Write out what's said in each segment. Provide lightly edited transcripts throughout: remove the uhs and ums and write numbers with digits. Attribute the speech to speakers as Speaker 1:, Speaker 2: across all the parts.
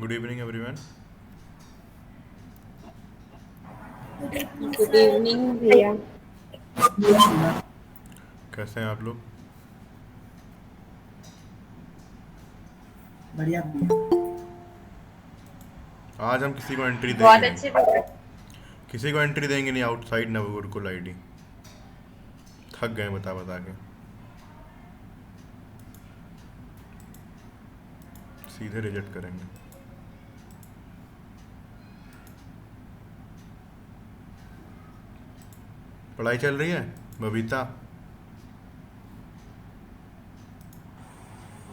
Speaker 1: Good evening everyone.
Speaker 2: Good evening भैया।
Speaker 1: कैसे हैं आप लोग?
Speaker 3: बढ़िया बढ़िया।
Speaker 1: आज हम किसी को एंट्री देंगे
Speaker 2: बहुत
Speaker 1: नहीं।
Speaker 2: अच्छे भैया।
Speaker 1: किसी को एंट्री देंगे नहीं आउटसाइड नवगुरुकुल आईडी। थक गए बता बता के। सीधे रिजेक्ट करेंगे। पढ़ाई चल रही है बबीता?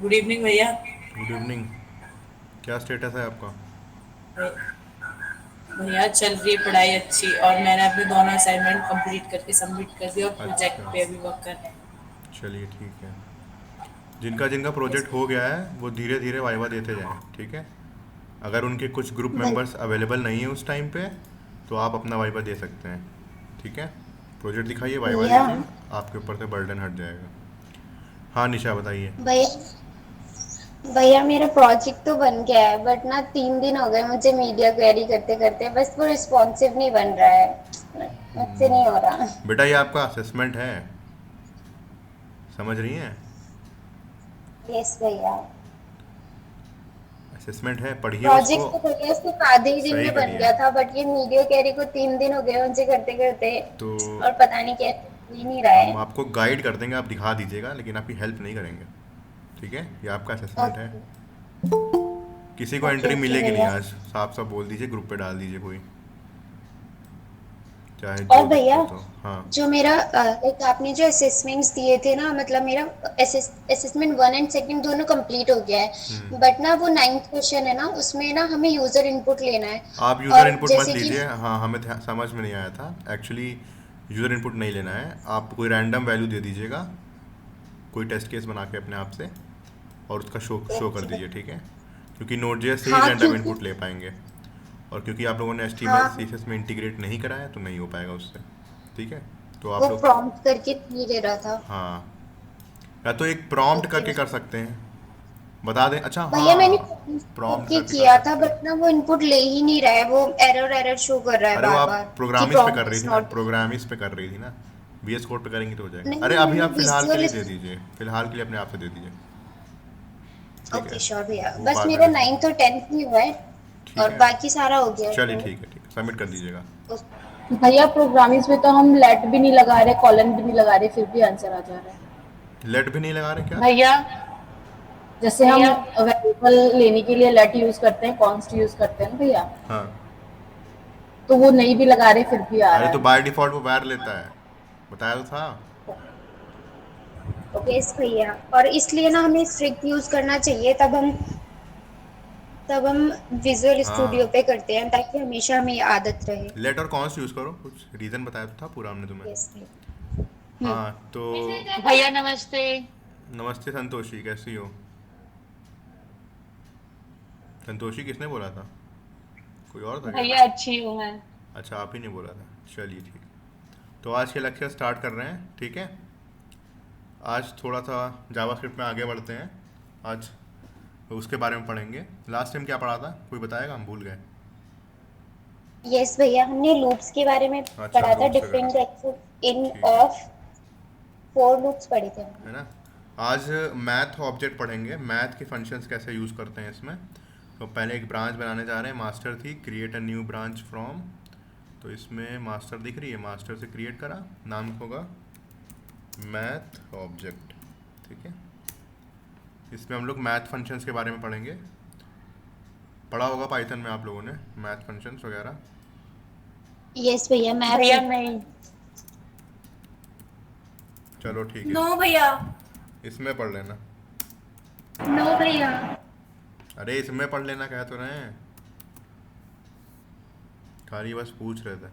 Speaker 2: गुड इवनिंग भैया।
Speaker 1: Good evening. क्या स्टेटस है आपका?
Speaker 2: भैया चल रही है पढ़ाई अच्छी, और मैंने अपने दोनों असाइनमेंट कंप्लीट करके सबमिट कर दिया और प्रोजेक्ट
Speaker 1: अच्छा,
Speaker 2: पे अभी वर्क कर रहे हैं।
Speaker 1: चलिए ठीक है। जिनका जिनका
Speaker 2: Yes,
Speaker 1: प्रोजेक्ट हो गया है वो धीरे धीरे वाइवा देते जाएं, ठीक है। अगर उनके कुछ ग्रुप
Speaker 3: भाई
Speaker 1: मेंबर्स अवेलेबल नहीं है उस टाइम पे तो आप अपना वाइवा दे सकते हैं, ठीक है। प्रोजेक्ट दिखाइए, वाइवा
Speaker 3: भैया
Speaker 1: दीजिए, आपके ऊपर से बर्डन हट जाएगा। हाँ निशा बताइए।
Speaker 3: भैया भैया मेरा प्रोजेक्ट तो बन गया है, बट ना 3 दिन हो गए मुझे मीडिया क्वेरी करते करते, बस वो रिस्पॉन्सिव नहीं बन रहा है। मुझसे नहीं हो रहा।
Speaker 1: बेटा ये आपका असेसमेंट है, समझ रही हैं?
Speaker 3: यस भैया।
Speaker 1: असेसमेंट है, पढ़िए उसको।
Speaker 3: प्रोजेक्ट तो भैया सिर्फ आधे ही दिन
Speaker 1: सही
Speaker 3: में बन
Speaker 1: करिए।
Speaker 3: गया था, बट ये मीडिया क्वेरी को 3 दिन हो गए मुझे करते करते,
Speaker 1: तो
Speaker 3: और पता नहीं कैसे हो ही नहीं रहा है।
Speaker 1: हम आपको गाइड कर देंगे, आप दिखा दीजिएगा, लेकिन आपकी हेल्प नहीं करेंगे, ठीक है। ये आपका असेसमेंट है।
Speaker 3: ओके
Speaker 1: किसी को
Speaker 3: ओके
Speaker 1: एंट्री
Speaker 3: ओके
Speaker 1: मिलेगी नहीं
Speaker 3: भैया।
Speaker 1: आज, साफ साफ बोल दीजिए, ग्रुप पे डाल दीजिए कोई, चाहे
Speaker 3: और
Speaker 1: जो
Speaker 3: भैया,
Speaker 1: दिक्कत हो। हाँ।
Speaker 3: जो मेरा एक आपने जो असेसमेंट्स दिए थे ना, मतलब मेरा असेसमेंट 1 एंड 2 दोनों कंप्लीट हो गया है, बट ना वो 9th क्वेश्चन है ना, उसमें ना हमें यूजर इनपुट लेना है।
Speaker 1: आप यूज़र
Speaker 3: और
Speaker 1: इनपुट मत
Speaker 3: जैसे कि
Speaker 1: लीजिए, हाँ हमें समझ में नहीं आया था एक्चुअली। यूज़र इनपुट नहीं लेना है, आप कोई रैंडम वैल्यू दे दीजिएगा, कोई टेस्ट केस बना के अपने आप से, और उसका शो कर
Speaker 3: ओके
Speaker 1: दीजिए, ठीक है। क्योंकि नोट जेएस से ही
Speaker 3: हाँ
Speaker 1: रैंडम
Speaker 3: क्योंकि
Speaker 1: इनपुट ले पाएंगे, और क्योंकि आप लोगों ने एचटीएमएल
Speaker 3: हाँ
Speaker 1: सीएसएस में इंटीग्रेट नहीं करा है तो नहीं हो पाएगा उससे, ठीक है। तो
Speaker 3: वो
Speaker 1: आप लोग,
Speaker 3: प्रॉम्प्ट करके नहीं ले रहा था।
Speaker 1: हाँ, या तो एक प्रॉम्प्ट
Speaker 3: ओके
Speaker 1: करके कर सकते हैं, बता दें। अच्छा
Speaker 3: भैया, मैंने
Speaker 1: हाँ,
Speaker 3: prompt
Speaker 1: प्रॉम्प्ट
Speaker 3: करके
Speaker 1: करके कर
Speaker 3: किया था,
Speaker 1: सकते
Speaker 3: बट
Speaker 1: हैं।
Speaker 3: ना वो इनपुट ले ही नहीं रहा है, वो एरर एरर शो कर रहा है
Speaker 1: अरे वो
Speaker 3: बार
Speaker 1: आप
Speaker 3: बार कि
Speaker 1: प्रोग्रामिस पे कर
Speaker 3: प्रॉम्प्ट
Speaker 1: रही
Speaker 3: इज
Speaker 1: थी ना,
Speaker 3: नॉट।
Speaker 1: प्रोग्रामिस पे कर रही थी ना। वीएस कोड पे करेंगे तो हो जाएगा। अरे
Speaker 3: नहीं,
Speaker 1: अभी
Speaker 3: मैंने
Speaker 1: आप फिलहाल के
Speaker 3: विजुअल।
Speaker 1: लिए दे दीजिए, फिलहाल के लिए अपने आप से दे दीजिए, ठीक
Speaker 3: ओके
Speaker 1: है।
Speaker 3: श्योर भैया,
Speaker 1: वो
Speaker 3: बस
Speaker 1: बाद में
Speaker 3: मेरा
Speaker 1: दे सकते
Speaker 3: 9th और 10th ही हुआ है,
Speaker 1: हैं। ठीक
Speaker 3: और
Speaker 1: है,
Speaker 3: बाकी सारा हो गया है
Speaker 1: चलिए
Speaker 3: तो।
Speaker 1: ठीक है, ठीक है, सबमिट कर दीजिएगा।
Speaker 4: भैया प्रोग्रामिंग्स में तो हम लेट भी नहीं लगा रहे, कॉलन भी नहीं लगा रहे, फिर भी आंसर आ जा रहा है।
Speaker 1: लेट भी नहीं लगा रहे क्या?
Speaker 4: भैया जैसे हम
Speaker 2: भैया
Speaker 4: वेरिएबल लेने के लिए लेट यूज करते हैं, कॉन्स्ट यूज करते हैं ना भैया,
Speaker 1: हाँ।
Speaker 4: तो वो नहीं भी लगा रहे फिर भी आ
Speaker 1: अरे
Speaker 4: रहा
Speaker 1: तो
Speaker 4: है।
Speaker 1: बाय डिफॉल्ट वो वायर लेता है, बताया तो था।
Speaker 3: यस भैया, और इसलिए ना हमें स्ट्रिक्ट यूज करना चाहिए, तब हम विजुअल स्टूडियो
Speaker 1: हाँ,
Speaker 3: पे करते हैं, ताकि हमेशा हमें ये आदत रहे।
Speaker 1: लेट और कॉन्स यूज़ करो, कुछ रीज़न बताया तो था पूरा हमने तुम्हें।
Speaker 3: यस भैया।
Speaker 1: हाँ तो
Speaker 2: भैया नमस्ते।
Speaker 1: नमस्ते संतोषी, कैसी हो? संतोषी किसने बोला था? कोई और था क्या?
Speaker 2: भैया अच्छी हूँ मैं।
Speaker 1: अच्छा, आप ही ने बोला था, चलिए ठीक। तो आज के लेक्चर स्टार्ट कर रहे हैं, ठीक है। आज थोड़ा सा जावास्क्रिप्ट में आगे बढ़ते हैं। आज उसके बारे में पढ़ेंगे। लास्ट टाइम क्या पढ़ा था, कोई बताएगा, हम भूल गए।
Speaker 3: यस भैया, हमने लूप्स के बारे में
Speaker 1: अच्छा,
Speaker 3: पढ़ा था,
Speaker 1: लूप्स
Speaker 3: डिफरेंट
Speaker 1: वगैरह,
Speaker 3: टाइप्स ऑफ इन
Speaker 1: ठीक है।
Speaker 3: ऑफ 4 लूप्स पढ़े थे हमने।
Speaker 1: है ना। आज मैथ ऑब्जेक्ट पढ़ेंगे, मैथ के फंक्शंस कैसे यूज़ करते हैं इसमें। तो पहले एक ब्रांच बनाने जा रहे हैं, मास्टर थी, create a new branch from. तो इसमें मास्टर दिख रही है, मास्टर से क्रिएट करा, नाम होगा मैथ ऑब्जेक्ट, ठीक है। इसमें हम लोग मैथ फंक्शंस के बारे में पढ़ेंगे। पढ़ा होगा पाइथन में आप लोगों ने मैथ फंक्शंस वगैरह।
Speaker 3: यस भैया, मैथ्स।
Speaker 2: भैया नहीं।
Speaker 1: चलो ठीक है,
Speaker 3: नो भैया।
Speaker 1: इसमें पढ़ लेना।
Speaker 3: नो भैया।
Speaker 1: अरे इसमें पढ़ लेना, कह तो रहे हैं, खाली बस पूछ रहे थे।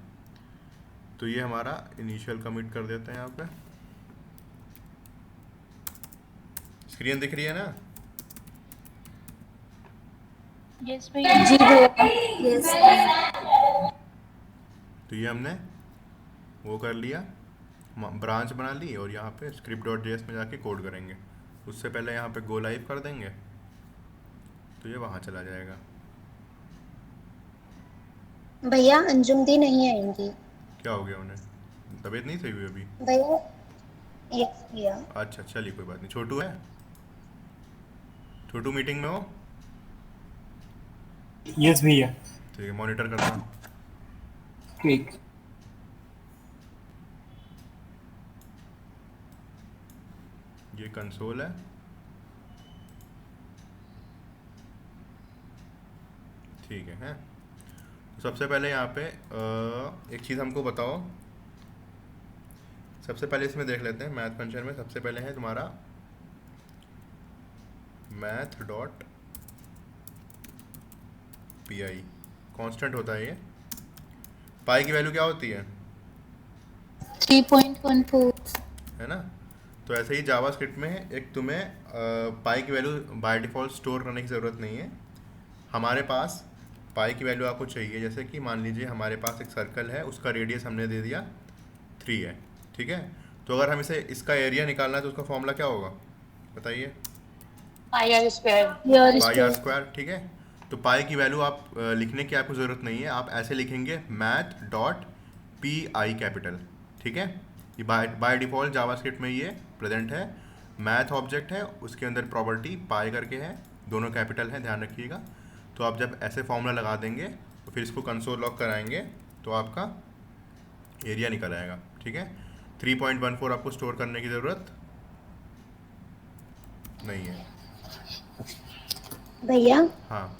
Speaker 1: तो ये हमारा इनिशियल कमिट कर देते हैं यहाँ पे। स्क्रीन दिख रही है ना?
Speaker 2: यस भैया।
Speaker 4: जी भैया।
Speaker 3: यस भैया।
Speaker 1: तो ये हमने वो कर लिया, ब्रांच बना ली, और यहाँ पे स्क्रिप्ट डॉट जेएस में जाके कोड करेंगे। उससे पहले यहाँ पे गो लाइव कर देंगे, तो ये वहाँ चला जाएगा।
Speaker 3: भैया अंजुम दी नहीं आएंगी।
Speaker 1: क्या हो गया उन्हें, तबीयत नहीं सही हुई अभी?
Speaker 3: भैया यस भैया।
Speaker 1: अच्छा चलिए कोई बात नहीं। छोटू है, छोटू मीटिंग में हो?
Speaker 5: यस भैया।
Speaker 1: ठीक है, मॉनिटर करना।
Speaker 5: ठीक।
Speaker 1: ये कंसोल है। ठीक है, हैं? तो सबसे पहले यहाँ पे एक चीज़ हमको बताओ। सबसे पहले इसमें देख लेते हैं मैथ फंक्शन में। सबसे पहले है तुम्हारा math dot P I. Constant होता है ये। पाई की वैल्यू क्या होती है?
Speaker 3: 3.14।
Speaker 1: है ना? तो ऐसे ही जावास्क्रिप्ट में एक तुम्हें पाई की वैल्यू बाय डिफ़ॉल्ट स्टोर करने की ज़रूरत नहीं है। हमारे पास पाई की वैल्यू आपको चाहिए। जैसे कि मान लीजिए हमारे पास एक सर्कल है, उसका रेडियस हमने दे दिया 3 है। ठीक है, तो अगर हम इसे इसका एरिया निकालना है तो उसका फॉर्मूला क्या होगा बताइए?
Speaker 2: Pi r square.
Speaker 4: Here
Speaker 1: pi r
Speaker 4: is
Speaker 1: square. ठीक है, तो पाई की वैल्यू आप लिखने की आपको ज़रूरत नहीं है। आप ऐसे लिखेंगे math dot P I capital. ठीक है, ये बाय डिफ़ॉल्ट जावास्क्रिप्ट में ये प्रेजेंट है। मैथ ऑब्जेक्ट है, उसके अंदर प्रॉपर्टी पाई करके है, दोनों कैपिटल है, ध्यान रखिएगा। तो आप जब ऐसे फॉर्मूला लगा देंगे तो फिर इसको कंसोल लॉग कराएंगे तो आपका एरिया निकल आएगा। ठीक है, 3.14 आपको स्टोर करने की ज़रूरत नहीं है।
Speaker 3: भैया
Speaker 1: हाँ,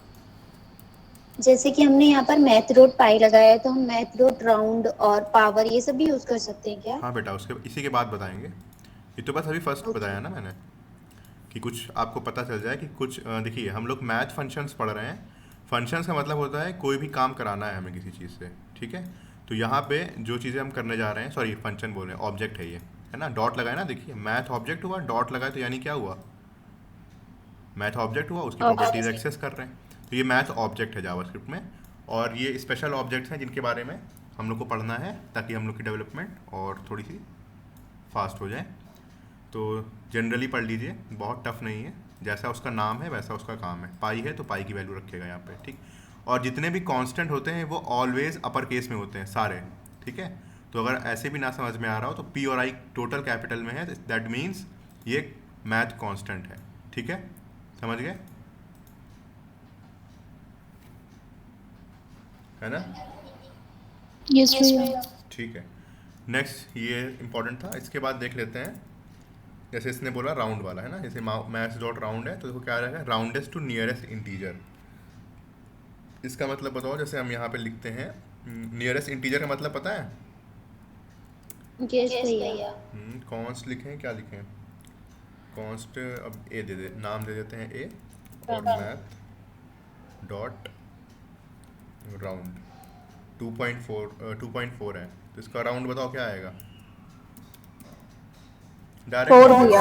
Speaker 3: जैसे कि हमने यहाँ पर मैथ डॉट पाई लगाया है तो हम मैथ डॉट राउंड और पावर ये सब भी यूज कर सकते हैं क्या?
Speaker 1: हाँ बेटा, उसके इसी के बाद बताएंगे। ये तो बस अभी फर्स्ट
Speaker 3: ओके।
Speaker 1: बताया ना मैंने, कि कुछ आपको पता चल जाए कि कुछ देखिए हम लोग मैथ फंक्शंस पढ़ रहे हैं। फंक्शंस का मतलब होता है कोई भी काम कराना है हमें किसी चीज़ से। ठीक है, तो यहाँ पे जो चीज़ें हम करने जा रहे हैं, सॉरी फंक्शन बोल रहे हैं, ऑब्जेक्ट है ये, है ना? डॉट लगाए ना, देखिए मैथ ऑब्जेक्ट हुआ, डॉट लगाए तो यानी क्या हुआ? मैथ ऑब्जेक्ट हुआ, उसकी प्रॉपर्टीज एक्सेस कर रहे हैं। तो ये मैथ ऑब्जेक्ट है जावास्क्रिप्ट में। और ये स्पेशल ऑब्जेक्ट्स हैं जिनके बारे में हम लोग को पढ़ना है ताकि हम लोग की डेवलपमेंट और थोड़ी सी फास्ट हो जाए। तो जनरली पढ़ लीजिए, बहुत टफ नहीं है। जैसा उसका नाम है वैसा उसका काम है। पाई है तो पाई की वैल्यू रखेगा यहाँ पे। ठीक, और जितने भी कांस्टेंट होते हैं वो ऑलवेज अपर केस में होते हैं सारे। ठीक है, तो अगर ऐसे भी ना समझ में आ रहा हो तो पी और आई टोटल कैपिटल में है, दैट मीन्स ये मैथ कांस्टेंट है। ठीक है, समझ गए? है ना?
Speaker 4: yes भैया।
Speaker 1: ठीक है, नेक्स्ट ये इम्पोर्टेंट था। इसके बाद देख लेते हैं, जैसे इसने बोला राउंड वाला है ना, जैसे मैथ्स डॉट राउंड है तो देखो क्या रहेगा, राउंडेस्ट टू नियरेस्ट इंटीजर। इसका मतलब बताओ, जैसे हम यहाँ पे लिखते हैं नियरेस्ट इंटीजर का मतलब पता है?
Speaker 3: यस भैया।
Speaker 1: कॉन्स्ट लिखें, क्या लिखें? कॉन्स्ट, अब ए दे दे, नाम दे देते हैं ए, और मैथ डॉट राउंड 2.4 है, तो इसका राउंड बताओ क्या आएगा?
Speaker 4: 4
Speaker 1: डायरेक्ट
Speaker 4: भैया।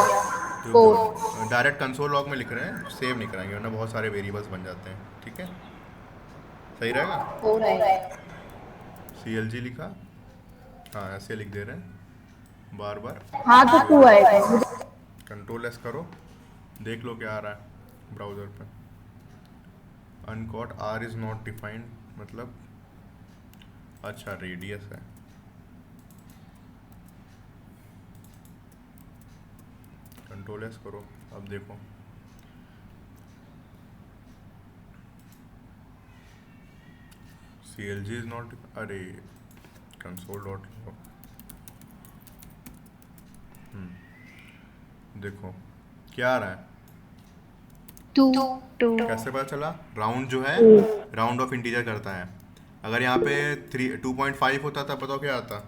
Speaker 4: 4
Speaker 1: डायरेक्ट कंसोल लॉग में लिख रहे हैं, सेव नहीं कराएंगे वरना बहुत सारे वेरिएबल्स बन जाते हैं। ठीक है, सही रहेगा?
Speaker 4: 4 है।
Speaker 1: CLG लिखा, हाँ ऐसे लिख दे रहे हैं बार बार।
Speaker 4: हाँ तो 2 आएगा मुझे।
Speaker 1: कंट्रोल एस करो, देख लो क्या आ रहा है ब्राउज़र पे। Uncaught R is not defined मतलब, अच्छा रेडियस है। कंट्रोल एस करो, अब देखो CLG इज नॉट, अरे कंसोल डॉट देखो क्या आ रहा है?
Speaker 3: 2।
Speaker 1: कैसे पता चला? राउंड जो है राउंड ऑफ इंटीजर करता है। अगर यहाँ पे 2.5 होता तब बताओ क्या आता?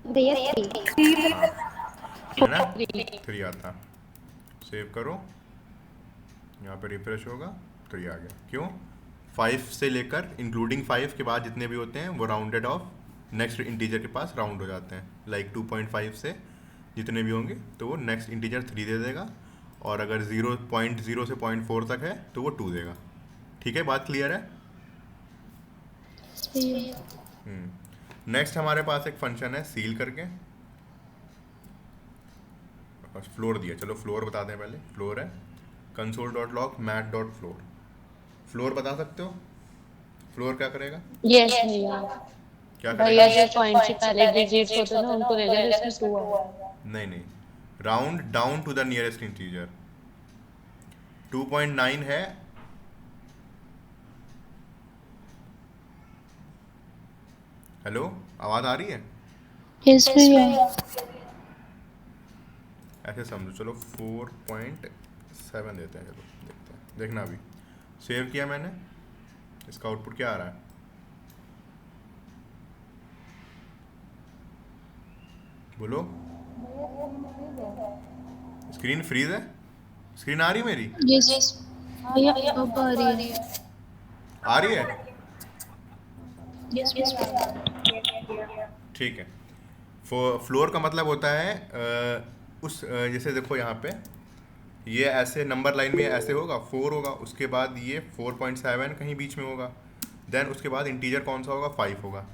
Speaker 3: भैया 3।
Speaker 1: हाँ, है ना, 3 आता। सेव करो, यहाँ पे रिफ्रेश होगा तो ये आ गया। क्यों? 5 से लेकर इंक्लूडिंग 5 के बाद जितने भी होते हैं वो राउंडेड ऑफ नेक्स्ट इंटीजर के पास राउंड हो जाते हैं। लाइक 2.5 से जितने भी होंगे तो वो नेक्स्ट इंटीजर 3 दे देगा, और अगर 0.0 से 0.4 तक है तो वो 2 देगा। ठीक है, बात क्लियर है? नेक्स्ट हमारे पास एक फंक्शन है सील करके, बस फ्लोर दिया। चलो फ्लोर बता दें पहले। फ्लोर है console dot log math dot floor. Floor बता सकते हो? फ्लोर क्या करेगा?
Speaker 4: यस भैया।
Speaker 1: क्या
Speaker 4: भैया
Speaker 1: करेगा?
Speaker 4: जो पॉइंट से पहले डिजिट्स होते हैं ना उनको ले लेगा, जिसमें 2 आया।
Speaker 1: नहीं नहीं, round down to the nearest integer. 2.9 है। हेलो, आवाज आ रही है?
Speaker 4: यस भैया।
Speaker 1: ऐसे समझो, चलो 4.7 देते हैं, चलो देखते हैं, देखना अभी सेव किया मैंने, इसका आउटपुट क्या आ रहा है? बोलो। स्क्रीन फ्रीज है? स्क्रीन आ रही है मेरी?
Speaker 4: यस भैया, अब आ रही है।
Speaker 1: आ रही है?
Speaker 4: यस भैया।
Speaker 1: ठीक है। फ्लोर का मतलब होता है जैसे देखो यहाँ पे, ये ऐसे नंबर लाइन में ऐसे होगा, 4 होगा, उसके बाद ये 4.7 कहीं बीच में होगा, देन उसके बाद इंटीजर कौन सा होगा? 5 होगा,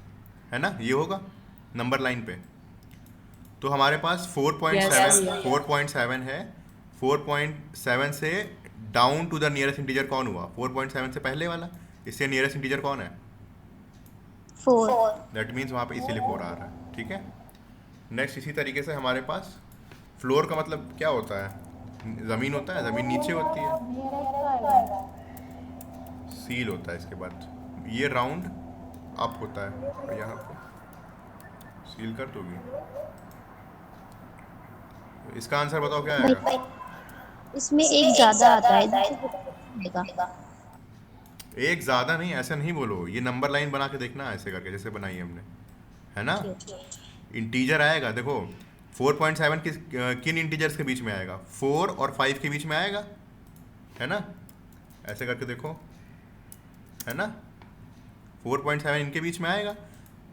Speaker 1: है ना? ये होगा नंबर लाइन पे। तो हमारे पास 4.7 है। 4.7 से down to the nearest integer कौन हुआ? 4.7 से पहले वाला, इससे नियरेस्ट इंटीजर कौन है?
Speaker 3: 4।
Speaker 1: दैट मीन्स वहाँ पे इसीलिए 4 आ रहा है, ठीक है। नेक्स्ट इसी तरीके से हमारे पास फ्लोर का मतलब क्या होता है? ज़मीन होता है, ज़मीन नीचे होती है, सील होता है, इसके बाद ये राउंड अप होता है, और यहाँ पे सील कर दोगी। इसका आंसर बताओ क्या आएगा?
Speaker 3: भाई इसमें एक ज्यादा आता है, देगा।
Speaker 1: एक ज़्यादा नहीं, ऐसा नहीं बोलो, ये नंबर लाइन बना के देखना, ऐसे करके जैसे बनाई हमने, है ना? इंटीजर आएगा, देखो 4.7 किन इंटीजर्स के बीच में आएगा? 4 और 5 के बीच में आएगा, है ना? ऐसे करके देखो, है ना? 4.7 इनके बीच में आएगा।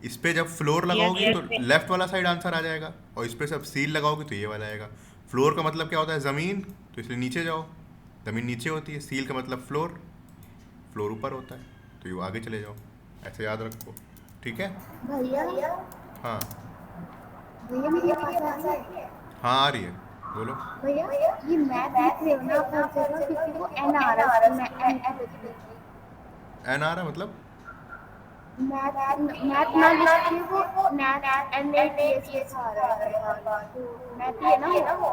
Speaker 1: इस पे जब फ्लोर लगाओगी तो लेफ्ट वाला साइड आंसर आ जाएगा, और इस पे जब सील लगाओगी तो ये वाला आएगा। फ्लोर का मतलब क्या होता है? ज़मीन, तो इसलिए नीचे जाओ, ज़मीन नीचे होती है। सील का मतलब फ्लोर, फ्लोर ऊपर होता है, तो ये आगे चले जाओ, ऐसे याद रखो, ठीक है?
Speaker 3: भैया
Speaker 1: हाँ
Speaker 3: भैया मेरी आवाज आ रही है?
Speaker 1: हाँ, आ रही है, बोलो।
Speaker 3: भैया ये मैथ लिख रहे हो ना आप हर जगह, क्योंकि वो एन आ रहा है, मैं एन
Speaker 1: एन आ रहा है मतलब?
Speaker 3: मैथ मैथ ना लिख के वो math N A T S आ रहा है, तो मैथ ये ना वो।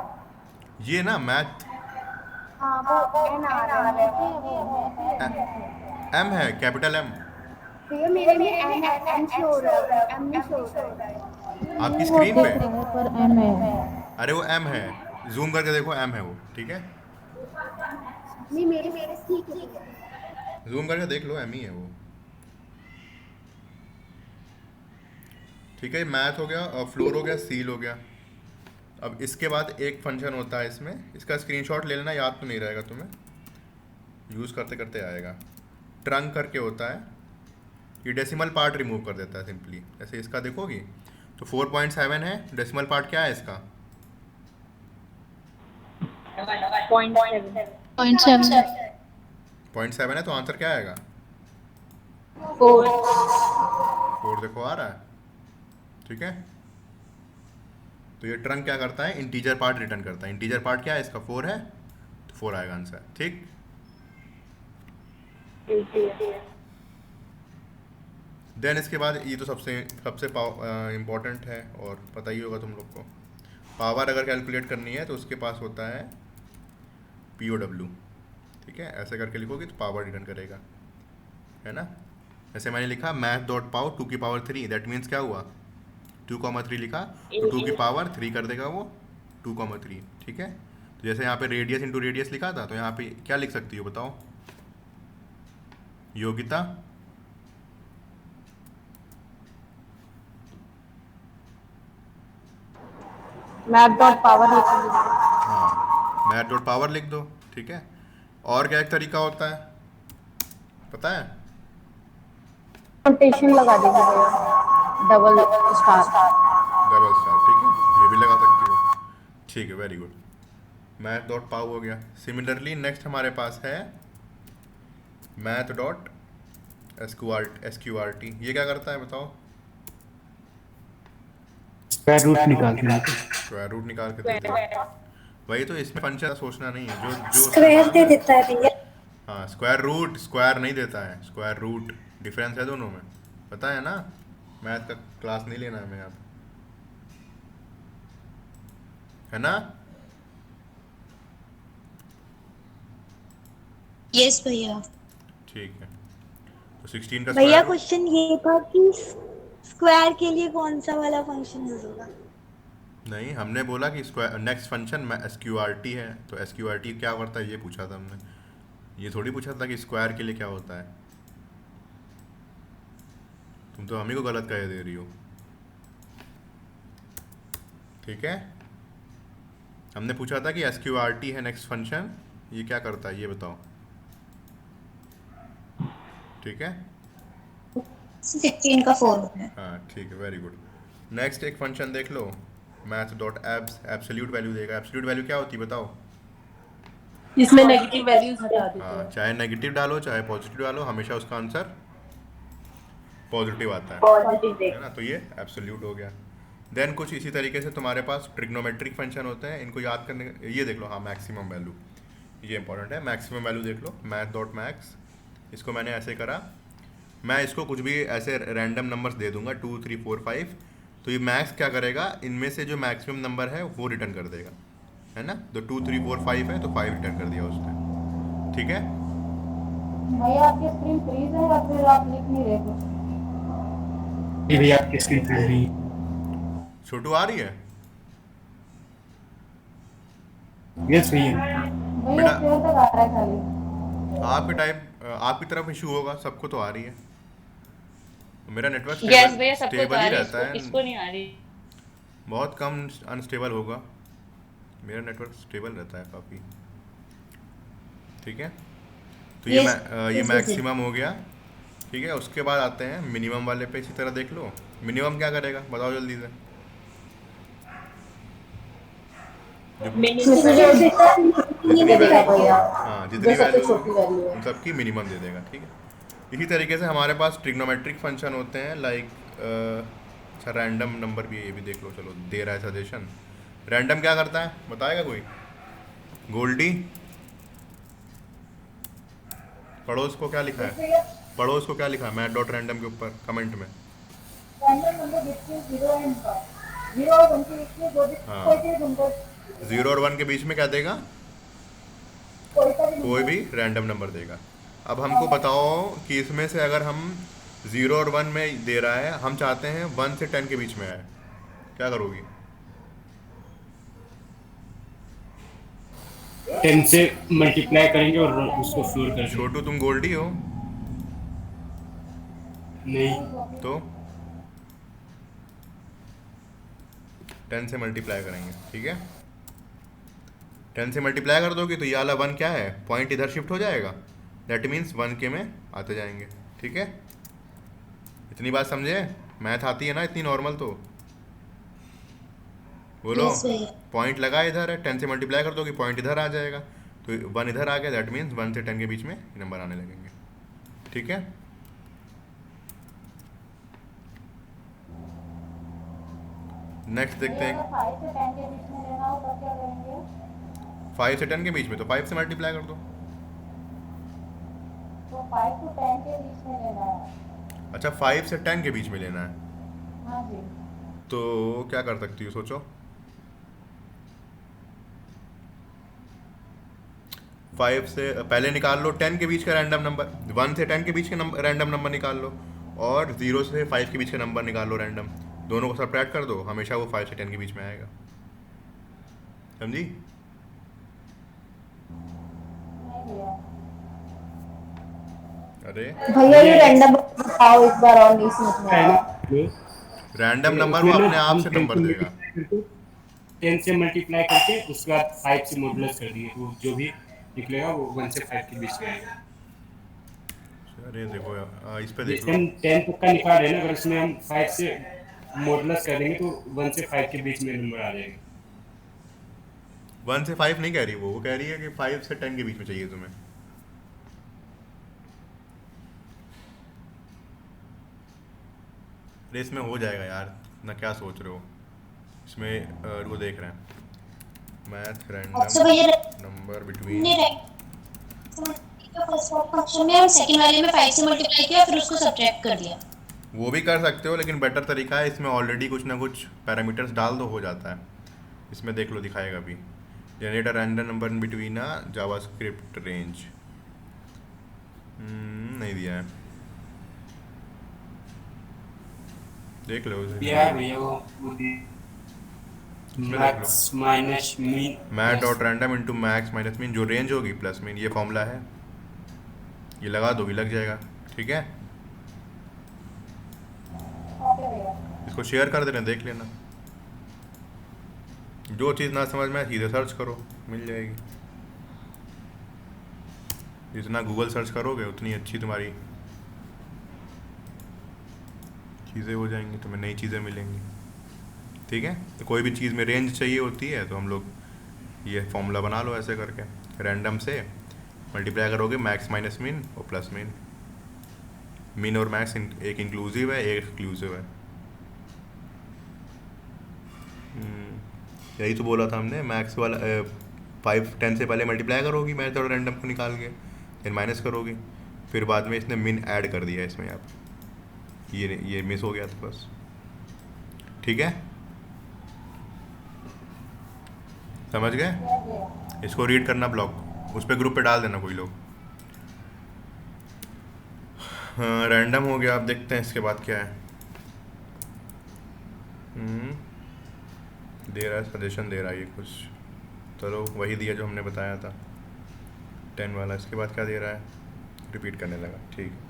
Speaker 1: ये ना मैथ
Speaker 3: हाँ वो एन आ रहा है।
Speaker 1: एम है, कैपिटल एम।
Speaker 3: भैया मेरे में एन एन शो हो रहा है, एम नहीं शो हो रहा है।
Speaker 1: आपकी स्क्रीन पे?
Speaker 4: पर एम है।
Speaker 1: अरे वो एम है, जूम करके देखो, एम है वो, ठीक है?
Speaker 3: नहीं मेरे ठीक है।
Speaker 1: जूम करके देख लो, एम ही है वो, ठीक है? मैथ हो गया, और फ्लोर हो गया, सील हो गया। अब इसके बाद एक फंक्शन होता है इसमें, इसका स्क्रीनशॉट ले लेना, याद तो नहीं रहेगा तुम्हें, यूज़ करते करते आएगा। ट्रंक करके होता है, ये डेसिमल पार्ट रिमूव कर देता है सिंपली। जैसे इसका देखोगी तो 4.7 है, डेसिमल पार्ट क्या है इसका?
Speaker 4: 0.7।
Speaker 1: 0.7 है, तो आंसर क्या आएगा?
Speaker 4: 4।
Speaker 1: 4 देखो आ रहा है, ठीक है? तो ये ट्रंक क्या करता है? इंटीजर पार्ट रिटर्न करता है। इंटीजर पार्ट क्या है इसका? 4 है, तो 4 आएगा आंसर, ठीक? देन इसके बाद ये तो सबसे सबसे इम्पोर्टेंट है, और पता ही होगा तुम लोग को, पावर अगर कैलकुलेट करनी है तो उसके पास होता है POW, ठीक है? ऐसे करके लिखोगे तो पावर रिटर्न करेगा, है ना? जैसे मैंने लिखा math.pow 2 की पावर 3, दैट मीन्स क्या हुआ? 2,3 लिखा तो 2 की पावर 3 कर देगा वो, 2,3, ठीक है? तो जैसे यहाँ पे रेडियस इंटू रेडियस लिखा था, तो यहाँ पे क्या लिख सकती हो बताओ? योगिता?
Speaker 4: मैथ डॉट पावर होता है।
Speaker 1: हाँ, math.power लिख दो, ठीक है? और क्या एक तरीका होता है, पता है?
Speaker 4: नोटेशन लगा दीजिए भैया, डबल स्टार।
Speaker 1: डबल स्टार, ठीक है? ये भी लगा सकती हो, ठीक है, वेरी गुड। math.pow हो गया। सिमिलरली नेक्स्ट हमारे पास है math.sqrt। ये क्या करता है बताओ?
Speaker 5: स्क्वायर रूट निकाल के देते।
Speaker 1: स्क्वायर रूट निकाल के देते हैं। वही तो, इसमें फंक्शन सोचना नहीं है, जो जो
Speaker 3: स्क्वायर दे देता है भैया।
Speaker 1: हाँ, स्क्वायर रूट, स्क्वायर नहीं देता है, स्क्वायर रूट, डिफरेंस है दोनों में, पता है ना? मैथ का क्लास नहीं लेना हमें आप, है ना?
Speaker 3: यस भैया।
Speaker 1: ठीक है, तो 16 का
Speaker 6: भैया
Speaker 1: स्क्वायर रूट।
Speaker 6: क्वेश्चन ये था कि स्क्वायर के लिए कौन सा वाला फंक्शन यूज होगा?
Speaker 1: नहीं, हमने बोला कि स्क्वायर नेक्स्ट फंक्शन SQRT है, तो SQRT क्या करता है ये पूछा था हमने, ये थोड़ी पूछा था कि स्क्वायर के लिए क्या होता है। तुम तो हम ही को गलत कह दे रही हो। ठीक है, हमने पूछा था कि SQRT है नेक्स्ट फंक्शन, ये क्या करता है ये बताओ। ठीक है,
Speaker 3: 16 का 4 है।
Speaker 1: हाँ ठीक है, वेरी गुड। नेक्स्ट एक फंक्शन देख लो, math dot abs, absolute value देगा। एब्सोल्यूट वैल्यू क्या होती है बताओ?
Speaker 2: इसमें नेगेटिव वैल्यूज हटा देते
Speaker 1: हाँ,
Speaker 2: हैं।
Speaker 1: चाहे नेगेटिव डालो चाहे पॉजिटिव डालो, हमेशा उसका आंसर पॉजिटिव आता है
Speaker 2: पॉजिटिव
Speaker 1: है ना? तो ये एब्सोल्यूट हो गया। देन कुछ इसी तरीके से तुम्हारे पास ट्रिग्नोमेट्रिक फंक्शन होते हैं, इनको याद करने ये देख लो। हाँ, मैक्सिमम वैल्यू, ये इंपॉर्टेंट है। मैक्सिमम वैल्यू देख लो, मैथ डॉट मैक्स, इसको मैंने ऐसे करा, मैं इसको कुछ भी ऐसे रैंडम नंबर्स दे दूंगा 2 3 4 5, तो ये मैक्स क्या करेगा, इनमें से जो मैक्सिमम नंबर है वो रिटर्न कर देगा, है ना? तो 2 3 4 5 है तो 5 रिटर्न कर दिया उसने। ठीक है,
Speaker 4: भैया आपकी स्क्रीन फ्रीज है या फिर आप लिख नहीं रहे कुछ?
Speaker 5: ये भैया आपकी स्क्रीन फ्रीज रही।
Speaker 1: छोटू आ रही है?
Speaker 5: यस भैया।
Speaker 4: भैया
Speaker 1: बेटा-
Speaker 4: क्लियर तक आ रहा है खाली।
Speaker 1: आपके टाइप आपकी तरफ इशू होगा, सबको तो आ रही है। मेरा नेटवर्क
Speaker 2: यस भैया, सबको तो
Speaker 1: स्टेबल
Speaker 2: आ
Speaker 1: ही
Speaker 2: रही है,
Speaker 1: रहता है,
Speaker 2: इसको नहीं आ रही।
Speaker 1: बहुत कम अनस्टेबल होगा। मेरा नेटवर्क स्टेबल रहता है काफ़ी। ठीक है, तो ये ये मैक्सिमम हो गया। ठीक है, उसके बाद आते हैं मिनिमम वाले पे। इसी तरह देख लो, मिनिमम क्या करेगा बताओ जल्दी से। जितनी
Speaker 4: देगा
Speaker 1: वैल्यू,
Speaker 4: भैया,
Speaker 1: हाँ
Speaker 4: जो
Speaker 1: जितनी
Speaker 4: सबसे
Speaker 1: वैल्यू
Speaker 4: छोटी वैल्यू है।
Speaker 1: उन सबकी मिनिमम दे देगा। ठीक है, इसी तरीके से हमारे पास ट्रिग्नोमेट्रिक फंक्शन होते हैं, लाइक अच्छा रैंडम नंबर भी है, ये भी देख लो। चलो, दे रहा है सजेशन। रैंडम क्या करता है बताएगा कोई? गोल्डी, पड़ोस को क्या लिखा है? पड़ोस को क्या लिखा है मैथ डॉट रैंडम के ऊपर कमेंट में? हाँ, 0 और 1 के बीच में क्या देगा? कोई भी रैंडम नंबर देगा। अब हमको बताओ कि इसमें से अगर हम 0 और 1 में दे रहा है, हम चाहते हैं 1 से 10 के बीच में आए, क्या करोगी?
Speaker 5: 10 से मल्टीप्लाई करेंगे और उसको फ्लोर कर देंगे।
Speaker 1: छोटू तुम गोल्डी हो?
Speaker 5: नहीं,
Speaker 1: तो 10 से मल्टीप्लाई करेंगे। ठीक है, 10 से मल्टीप्लाई कर दोगे तो ये वाला 1 क्या है, पॉइंट इधर शिफ्ट हो जाएगा, दैट मीन्स 1 के में आते जाएंगे। ठीक है, इतनी बात समझे? मैथ आती है ना इतनी नॉर्मल? तो बोलो।
Speaker 3: Yes, भैया।
Speaker 1: पॉइंट लगा इधर है, 10 से मल्टीप्लाई कर दोगे पॉइंट इधर आ जाएगा, तो 1 इधर आ गया, दैट मीन्स 1 से 10 के बीच में नंबर आने लगेंगे। ठीक है, नेक्स्ट देखते हैं।
Speaker 4: 5 से 10 के बीच में लेना हो तब क्या करेंगे?
Speaker 1: 5 से 10 के बीच में तो 5 से मल्टीप्लाई कर दो।
Speaker 4: तो 5 to 10 के बीच में लेना है।
Speaker 1: अच्छा, 5 से 10 के बीच में लेना है,
Speaker 4: हाँ जी।
Speaker 1: तो क्या कर सकती हो सोचो? 5 से पहले निकाल लो 10 के बीच का रैंडम नंबर, 1 से 10 के बीच का रैंडम नंबर निकाल लो, और 0 से 5 के बीच का नंबर निकाल लो रैंडम। दोनों को सबट्रैक्ट कर दो, हमेशा वो 5 से 10 के बीच में आएगा। समझी?
Speaker 4: नहीं भैया।
Speaker 1: अरे
Speaker 4: भैया ये रैंडम बताओ एक बार और, नहीं समझ में आया।
Speaker 1: रैंडम नंबर वो अपने आप से नंबर देगा।
Speaker 5: 10 से मल्टीप्लाई करके उसके बाद 5 से मॉडुलस कर दिए, वो जो भी निकलेगा वो 1 से 5 के बीच में आएगा।
Speaker 1: अरे देखो इस पे देख लो,
Speaker 5: हम 10 तक का निकाल रहे हैं ना, अगर उसमें हम 5 से मॉडुलस कर देंगे तो 1 से 5 के बीच में नंबर आ जाएगा।
Speaker 1: 1 से 5 नहीं कह रही वो कह रही है कि 5 से 10 के बीच में चाहिए तुम्हें। अरे इसमें हो जाएगा यार, ना क्या सोच रहे हो? इसमें वो देख रहे हैं मैथ
Speaker 3: अच्छा भैया,
Speaker 1: random number between
Speaker 3: first function में और सेकंड वाले में 5 से मल्टीप्लाई किया फिर उसको सब्ट्रैक्ट कर दिया।
Speaker 1: वो भी कर सकते हो, लेकिन बेटर तरीका है इसमें ऑलरेडी कुछ ना कुछ पैरामीटर्स डाल दो, हो जाता है। इसमें देख लो, दिखाएगा भी, generate a random number in between a JavaScript range. नहीं दिया है, देख लो उसे।
Speaker 5: दिया है भैया वो
Speaker 1: इसमें देख लो,
Speaker 5: max minus min
Speaker 1: math dot random into max minus min, जो रेंज होगी प्लस मीन, ये फॉर्मूला है, ये लगा दो भी लग जाएगा। ठीक है, इसको शेयर कर देना, देख लेना। जो चीज़ ना समझ में आए सीधे सर्च करो, मिल जाएगी। जितना गूगल सर्च करोगे उतनी अच्छी तुम्हारी चीज़ें हो जाएंगी, तुम्हें नई चीज़ें मिलेंगी। ठीक है, तो कोई भी चीज़ में रेंज चाहिए होती है तो हम लोग ये फॉर्मूला बना लो ऐसे करके, रैंडम से मल्टीप्लाई करोगे मैक्स माइनस मीन और प्लस मीन। मीन और मैक्स एक इंक्लूसिव है, एक एक्सक्लूसिव है। यही तो बोला था हमने, मैक्स वाला 5 10 से पहले मल्टीप्लाई करोगी मैथ और रैंडम को निकाल के, फिर माइनस करोगी, फिर बाद में इसने मिन ऐड कर दिया इसमें, यहाँ पे ये मिस हो गया था बस। ठीक है, समझ गए? इसको रीड करना ब्लॉग, उस पर ग्रुप पे डाल देना कोई लोग। हाँ, रैंडम हो गया। अब देखते हैं इसके बाद क्या है। दे रहा है सजेशन, दे रहा है ये कुछ, चलो वही दिया जो हमने बताया था 10 वाला। इसके बाद क्या दे रहा है, रिपीट करने लगा। ठीक है,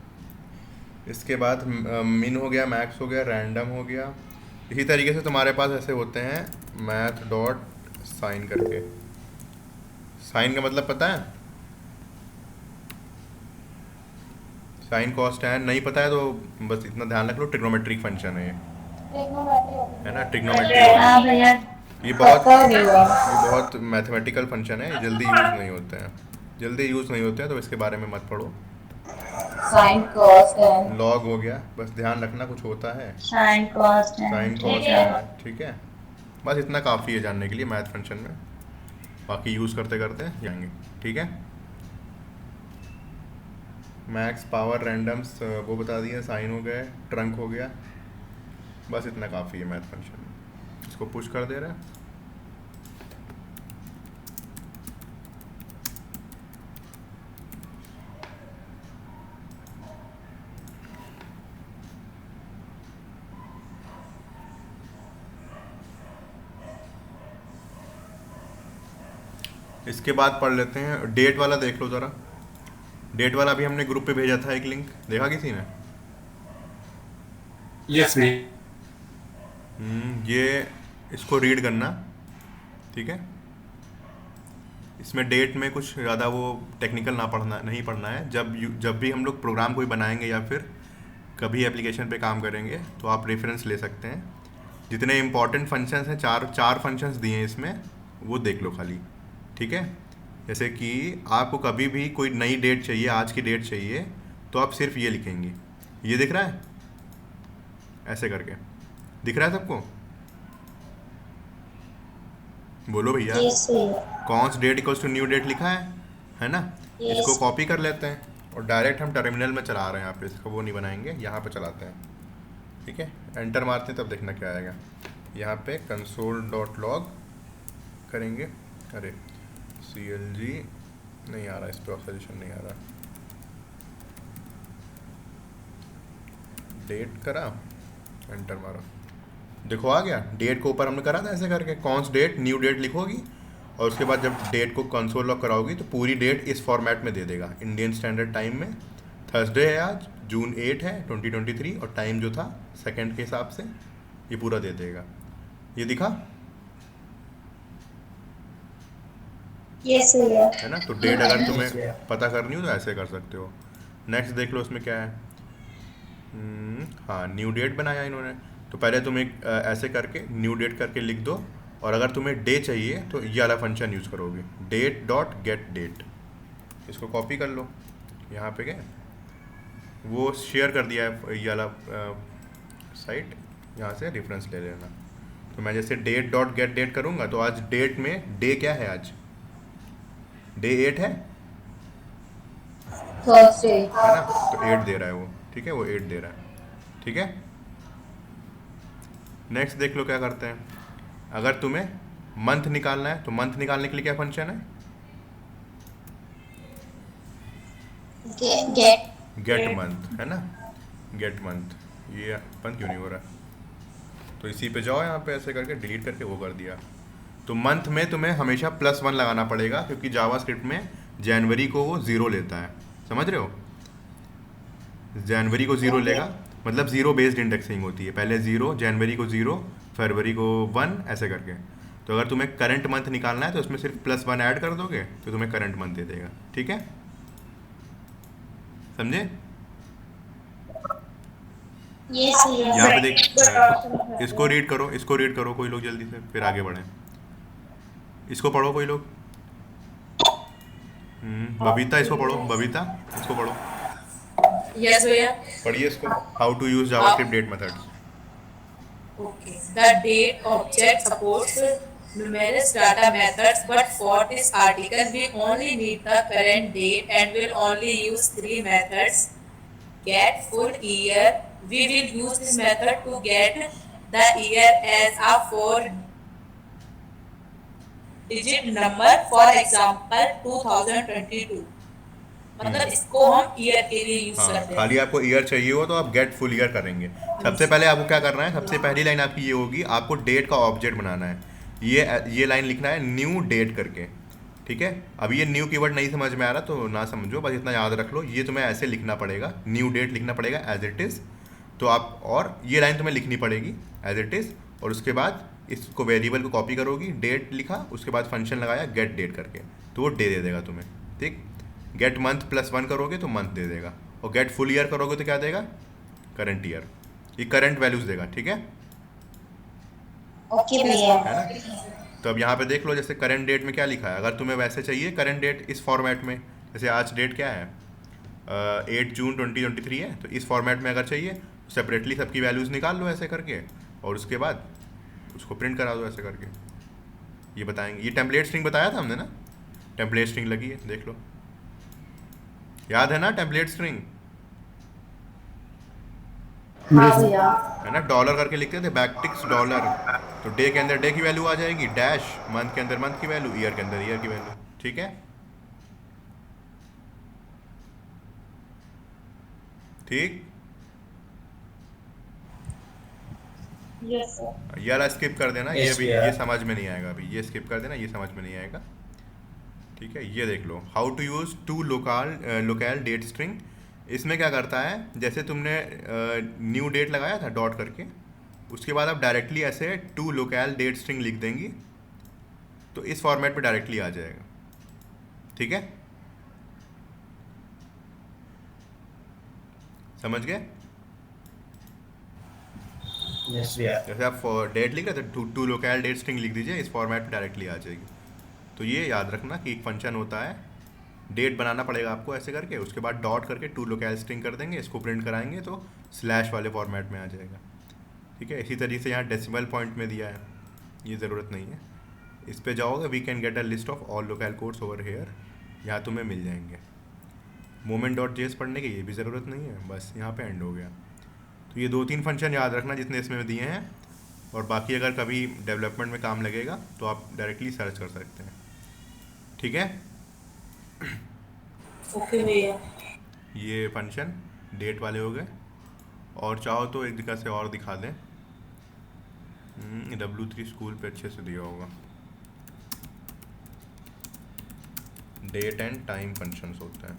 Speaker 1: इसके बाद मिन हो गया, मैक्स हो गया, रैंडम हो गया। इसी तरीके से तुम्हारे पास ऐसे होते हैं मैथ डॉट साइन करके। साइन का मतलब पता है? साइन कॉस्ट है, नहीं पता है तो बस इतना ध्यान रख लो, ट्रिग्नोमेट्रिक फंक्शन है ये, है ना, ट्रिग्नोमेट्रिक।
Speaker 6: हाँ भैया
Speaker 1: ये बहुत मैथमेटिकल फंक्शन है, जल्दी यूज़ नहीं होते हैं, तो इसके बारे में मत पढ़ो।
Speaker 4: साइन कॉस्ट है,
Speaker 1: लॉग हो गया, बस ध्यान रखना कुछ होता है,
Speaker 6: साइन कॉस्ट है।
Speaker 1: साइन कॉस्ट है। ठीक है, बस इतना काफ़ी है जानने के लिए मैथ फंक्शन में, बाकी यूज़ करते करते जाएंगे। ठीक है, मैक्स पावर रैंडम्स वो बता दिया, साइन हो गए, ट्रंक हो गया, बस इतना काफ़ी है मैथ फंक्शन में। इसको पुश कर दे रहा है। इसके बाद पढ़ लेते हैं डेट वाला, देख लो ज़रा। डेट वाला भी हमने ग्रुप पे भेजा था एक लिंक, देखा किसी ने?
Speaker 5: यस नहीं।
Speaker 1: ये इसको रीड करना। ठीक है, इसमें डेट में कुछ ज़्यादा वो टेक्निकल नहीं पढ़ना है। जब भी हम लोग प्रोग्राम कोई बनाएंगे या फिर कभी एप्लीकेशन पे काम करेंगे तो आप रेफरेंस ले सकते हैं। जितने इंपॉर्टेंट फंक्शंस हैं, चार फंक्शंस दिए हैं इसमें, वो देख लो खाली। ठीक है, जैसे कि आपको कभी भी कोई नई डेट चाहिए, आज की डेट चाहिए, तो आप सिर्फ ये लिखेंगे, ये दिख रहा है ऐसे करके, दिख रहा है सबको? बोलो भैया। Const date equals to new date लिखा है ना? इसको कॉपी कर लेते हैं और डायरेक्ट हम टर्मिनल में चला रहे हैं, यहाँ पे इसको वो नहीं बनाएंगे, यहाँ पे चलाते हैं। ठीक है, एंटर मारते हैं तब देखना क्या आएगा। यहाँ पे console.log करेंगे। अरे CLG नहीं आ रहा, इस पर सजेशन नहीं आ रहा। डेट करा, एंटर मारा, देखो आ गया। डेट को ऊपर हमने करा था ऐसे करके, कॉन्स डेट न्यू डेट लिखोगी और उसके बाद जब डेट को कंसोल लॉग कराओगी तो पूरी डेट इस फॉर्मेट में दे देगा। इंडियन स्टैंडर्ड टाइम में थर्सडे है आज, जून 8 है 2023, और टाइम जो था सेकंड के हिसाब से ये पूरा दे देगा। ये दिखा?
Speaker 3: यस भैया।
Speaker 1: है ना? तो डेट अगर तुम्हें पता करनी हो तो ऐसे कर सकते हो। नेक्स्ट देख लो इसमें क्या है। हाँ, न्यू डेट बनाया इन्होंने, तो पहले तुम एक ऐसे करके न्यू डेट करके लिख दो, और अगर तुम्हें डे चाहिए तो ये वाला फंक्शन यूज़ करोगे, डेट डॉट गेट डेट। इसको कॉपी कर लो, यहाँ पे गए, वो शेयर कर दिया है ये वाला साइट, यहाँ से रेफरेंस ले लेना। तो मैं जैसे डेट डॉट गेट डेट करूँगा तो आज डेट में डे क्या है, आज डे 8 है,
Speaker 4: फर्स्ट डे।
Speaker 1: है ना, तो 8 दे रहा है वो, ठीक है, वो 8 दे रहा है, ठीक है। नेक्स्ट देख लो क्या करते हैं। अगर तुम्हें मंथ निकालना है तो मंथ निकालने के लिए क्या फंक्शन है,
Speaker 3: गेट
Speaker 1: गेट मंथ, है ना, गेट मंथ। ये अपन क्यों नहीं हो रहा, तो इसी पे जाओ, यहाँ पे ऐसे करके डिलीट करके वो कर दिया। तो मंथ में तुम्हें हमेशा +1 लगाना पड़ेगा, क्योंकि जावास्क्रिप्ट में जनवरी को वो 0 लेता है, समझ रहे हो, जनवरी को 0 लेगा, मतलब 0 बेस्ड इंडेक्सिंग होती है, पहले 0, जनवरी को 0, फरवरी को 1, ऐसे करके। तो अगर तुम्हें करंट मंथ निकालना है तो उसमें सिर्फ +1 ऐड कर दोगे तो तुम्हें करंट मंथ दे देगा, ठीक है, समझे।
Speaker 3: ये सही है।
Speaker 1: यहाँ पे देख, इसको रीड करो, इसको रीड करो कोई लोग जल्दी से, फिर आगे बढ़ें। इसको पढ़ो कोई लोग। बबीता इसको पढ़ो, बबीता इसको पढ़ो,
Speaker 2: यस भैया।
Speaker 1: पढ़िए इसको। How to use JavaScript date methods.
Speaker 2: Okay. The date object supports numerous data methods, but for this article, we only need the current date and will only use 3 methods. Get full year. We will use this method to get the year as a 4-digit number. For example, 2022. मतलब इसको हम year के लिए use
Speaker 1: हाँ,
Speaker 2: करते हैं।
Speaker 1: खाली आपको ईयर चाहिए हो तो आप गेट फुल ईयर करेंगे। सबसे पहले आपको क्या करना है, सबसे पहली लाइन आपकी ये होगी, आपको डेट का ऑब्जेक्ट बनाना है। ये लाइन लिखना है न्यू डेट करके, ठीक है। अब ये न्यू कीवर्ड नहीं समझ में आ रहा तो ना समझो, बस इतना याद रख लो, ये तुम्हें ऐसे लिखना पड़ेगा, न्यू डेट लिखना पड़ेगा एज इट इज़। तो आप, और ये लाइन तुम्हें लिखनी पड़ेगी एज इट इज़, और उसके बाद इसको वेरिएबल को कॉपी करोगी, डेट लिखा, उसके बाद फंक्शन लगाया गेट डेट करके, तो वो दे देगा तुम्हें, ठीक। गेट मंथ +1 करोगे तो मंथ दे देगा, और गेट फुल ईयर करोगे तो क्या देगा, करंट ईयर, ये करंट वैल्यूज देगा, ठीक है,
Speaker 3: ओके भैया।
Speaker 1: है ना। तो अब यहाँ पे देख लो, जैसे करंट डेट में क्या लिखा है, अगर तुम्हें वैसे चाहिए करंट डेट इस फॉर्मेट में, जैसे आज डेट क्या है, 8 जून 2023 है, तो इस फॉर्मेट में अगर चाहिए तो सेपरेटली सबकी वैल्यूज़ निकाल लो ऐसे करके, और उसके बाद उसको प्रिंट करा दो ऐसे करके, ये बताएंगे। ये टेम्पलेट स्ट्रिंग बताया था हमने ना, टेम्पलेट स्ट्रिंग लगी है, देख लो, याद है ना टेम्पलेट स्ट्रिंग,
Speaker 4: हाँ भैया।
Speaker 1: है ना, डॉलर करके लिखते थे, बैकटिक्स डॉलर, तो डे के अंदर डे की वैल्यू आ जाएगी, डैश मंथ के अंदर मंथ की वैल्यू, ईयर के अंदर ईयर की वैल्यू, ठीक है, ठीक।
Speaker 6: यस
Speaker 1: यार स्किप कर देना, ये
Speaker 7: Yes,
Speaker 1: भी,
Speaker 7: भैया।
Speaker 1: ये समझ में नहीं आएगा अभी, ये स्किप कर देना, ये समझ में नहीं आएगा, ठीक है। ये देख लो, how to use to local date string. इसमें क्या करता है, जैसे तुमने न्यू डेट लगाया था डॉट करके, उसके बाद आप डायरेक्टली ऐसे टू लोकल डेट स्ट्रिंग लिख देंगी, तो इस फॉर्मेट पे डायरेक्टली आ जाएगा, ठीक है, समझ गए।
Speaker 7: यस भैया।
Speaker 1: जैसे आप डेट लिख रहे थे, टू लोकल डेट स्ट्रिंग लिख दीजिए, इस फॉर्मेट पे डायरेक्टली आ जाएगी। तो ये याद रखना कि एक फंक्शन होता है, डेट बनाना पड़ेगा आपको ऐसे करके, उसके बाद डॉट करके टू लोकल स्ट्रिंग कर देंगे, इसको प्रिंट कराएंगे तो स्लैश वाले फॉर्मेट में आ जाएगा, ठीक है। इसी तरीके से यहाँ डेसिमल पॉइंट में दिया है, ये ज़रूरत नहीं है, इस पे जाओगे, we can get a list of all local codes over here, यहाँ तुम्हें मिल जाएंगे। moment.js पढ़ने की ये भी ज़रूरत नहीं है, बस यहाँ पे एंड हो गया। तो ये 2-3 फंक्शन याद रखना जितने इसमें दिए हैं, और बाकी अगर कभी डेवलपमेंट में काम लगेगा तो आप डायरेक्टली सर्च कर सकते हैं, ठीक है।
Speaker 2: ओके भैया।
Speaker 1: ये फंक्शन डेट वाले हो गए, और चाहो तो एक जगह से और दिखा दें, W3 स्कूल पे अच्छे से दिया होगा, डेट एंड टाइम फंक्शंस होते हैं,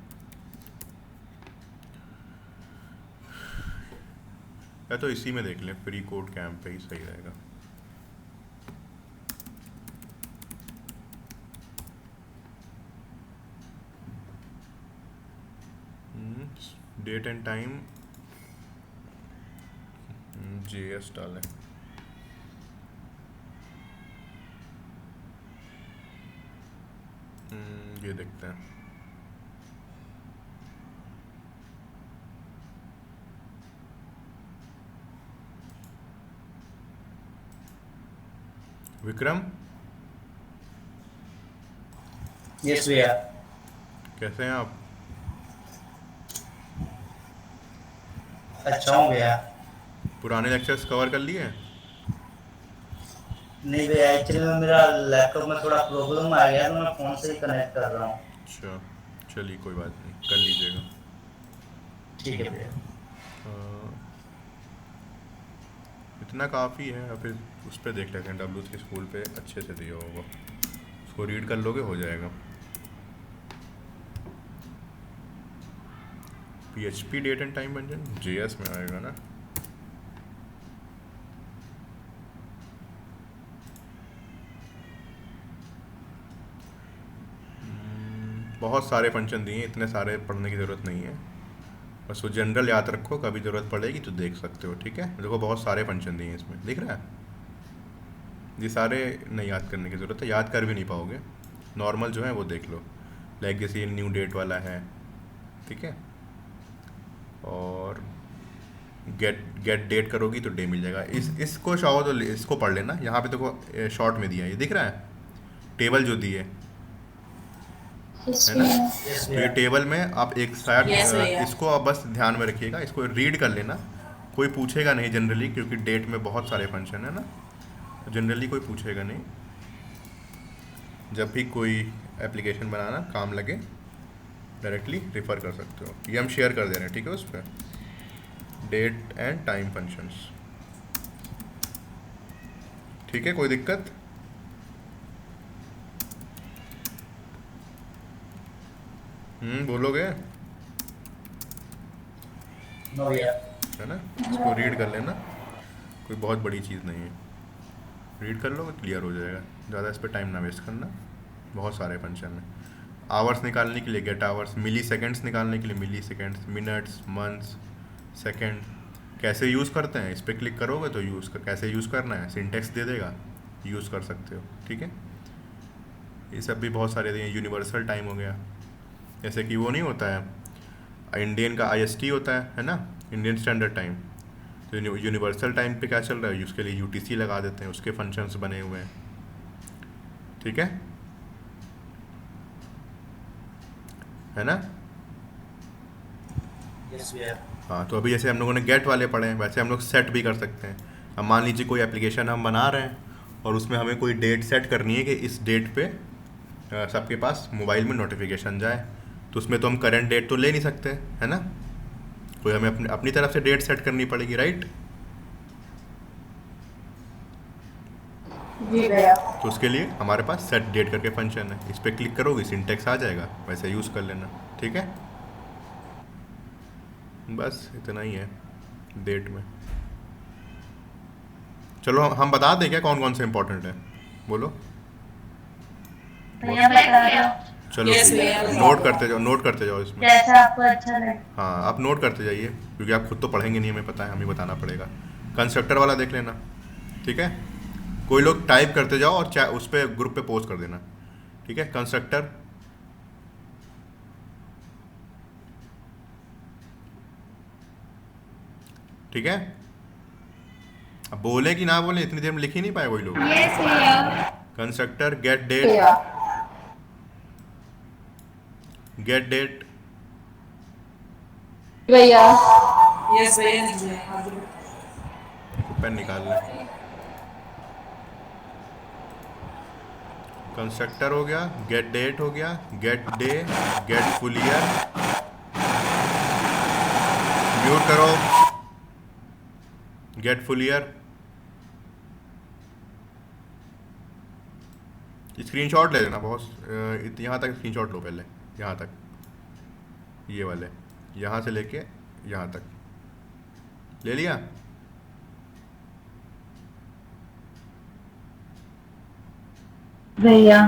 Speaker 1: या तो इसी में देख लें, फ्री कोड कैंप पे ही सही रहेगा। डेट एंड टाइम JS डालें, ये देखते हैं, विक्रम
Speaker 7: यस भैया।
Speaker 1: कैसे हैं आप?
Speaker 7: अच्छा हूँ भैया।
Speaker 1: पुराने लेक्चर्स कवर कर लिए?
Speaker 7: नहीं भैया, एक्चुअली में मेरा लैपटॉप में थोड़ा प्रॉब्लम आ गया, तो मैं फ़ोन से ही कनेक्ट कर रहा हूँ।
Speaker 1: अच्छा, चलिए कोई बात नहीं, कर लीजिएगा।
Speaker 7: ठीक है भैया।
Speaker 1: अ, इतना काफ़ी है, और फिर उस पर देख लेते हैं, डब्ल्यू थ्री स्कूल पे अच्छे से दिया होगा, उसको रीड कर लोगे हो जाएगा। PHP date and time engine JS में आएगा ना? बहुत सारे फंक्शन दिए हैं, इतने सारे पढ़ने की ज़रूरत नहीं है, बस वो जनरल याद रखो, कभी ज़रूरत पड़ेगी तो देख सकते हो। ठीक है, देखो बहुत सारे फंक्शन दिए हैं इसमें, दिख रहा है? ये सारे नहीं याद करने की ज़रूरत है, याद कर भी नहीं पाओगे। नॉर्मल जो है वो देख लो, लाइक जैसे न्यू डेट वाला है, ठीक है, और गेट डेट करोगी तो डे मिल जाएगा। इसको चाहो तो इसको पढ़ लेना, यहाँ पे देखो शॉर्ट में दिया है, ये दिख रहा है टेबल जो दी है ना?
Speaker 7: यस
Speaker 1: तो ये
Speaker 7: भैया।
Speaker 1: टेबल में आप एक साइड
Speaker 2: यस भैया।
Speaker 1: इसको आप बस ध्यान में रखिएगा, इसको रीड कर लेना, कोई पूछेगा नहीं जनरली, क्योंकि डेट में बहुत सारे फंक्शन है ना, तो जनरली कोई पूछेगा नहीं। जब भी कोई एप्लीकेशन बनाना काम लगे डायरेक्टली रेफर कर सकते हो, ये हम शेयर कर दे रहे हैं, ठीक है, उस पर डेट एंड टाइम फंक्शंस। ठीक है, कोई दिक्कत? बोलोगे?
Speaker 7: नो भैया।
Speaker 1: है ना, इसको रीड कर लेना, कोई बहुत बड़ी चीज़ नहीं है, रीड कर लो क्लियर हो जाएगा, ज़्यादा इस पर टाइम ना वेस्ट करना, बहुत सारे फंक्शन हैं। आवर्स निकालने के लिए गेट आवर्स, मिली सेकेंड्स निकालने के लिए मिली सेकेंड्स, मिनट्स, मंथ्स, सेकेंड, कैसे यूज़ करते हैं, इस पर क्लिक करोगे तो कैसे यूज़ करना है सिंटेक्स दे देगा, यूज़ कर सकते हो। ठीक है, ये सब भी बहुत सारे दिए। यूनिवर्सल टाइम हो गया, जैसे कि वो नहीं होता है इंडियन का IST होता है ना, इंडियन स्टैंडर्ड टाइम, तो यूनिवर्सल टाइम पे क्या चल रहा है, उसके लिए UTC लगा देते हैं, उसके फंक्शंस बने हुए हैं। ठीक है ना?
Speaker 7: यस भैया।
Speaker 1: हाँ, तो अभी जैसे हम लोगों ने गेट वाले पढ़े हैं, वैसे हम लोग सेट भी कर सकते हैं। अब मान लीजिए कोई एप्लीकेशन हम बना रहे हैं और उसमें हमें कोई डेट सेट करनी है कि इस डेट पे सबके पास मोबाइल में नोटिफिकेशन जाए, तो उसमें तो हम करंट डेट तो ले नहीं सकते, है ना, कोई हमें अपनी तरफ से डेट सेट करनी पड़ेगी, राइट?
Speaker 4: जी भैया।
Speaker 1: तो उसके लिए हमारे पास सेट डेट करके फंक्शन है, इस पर क्लिक करोगे सिंटेक्स आ जाएगा, वैसे यूज़ कर लेना। ठीक है, बस इतना ही है डेट में। चलो हम बता दें क्या कौन कौन से इंपॉर्टेंट है, बोलो।
Speaker 6: भैया बता रहे हो
Speaker 1: चलो
Speaker 2: Yes,
Speaker 1: ठीक है,
Speaker 2: भैया।
Speaker 1: नोट करते जाओ इसमें।
Speaker 6: जैसा आपको अच्छा लगे।
Speaker 1: हाँ, आप नोट करते जाइए, क्योंकि आप खुद तो पढ़ेंगे नहीं, हमें पता है, हमें बताना पड़ेगा। कंस्ट्रक्टर वाला देख लेना, ठीक है, कोई लोग टाइप करते जाओ और उस पर ग्रुप पे पोस्ट कर देना। ठीक है, कंस्ट्रक्टर, ठीक है, अब बोले कि ना बोले, इतनी देर में लिख ही नहीं पाए कोई लोग।
Speaker 6: यस भैया।
Speaker 1: कंस्ट्रक्टर गेट डेट,
Speaker 4: भैया।
Speaker 1: गेट डेट,
Speaker 4: भैया।
Speaker 2: यस भैया, दीजिए हाँ जी।
Speaker 1: पेन निकाल लें। कंस्ट्रक्टर हो गया, गेट डेट हो गया, get day, get full year, mute करो, गेट फुल ईयर। स्क्रीनशॉट ले लेना, बहुत यहाँ तक स्क्रीनशॉट लो पहले, यहाँ तक, ये वाले, यहाँ से लेके यहाँ तक ले लिया।
Speaker 6: भैया।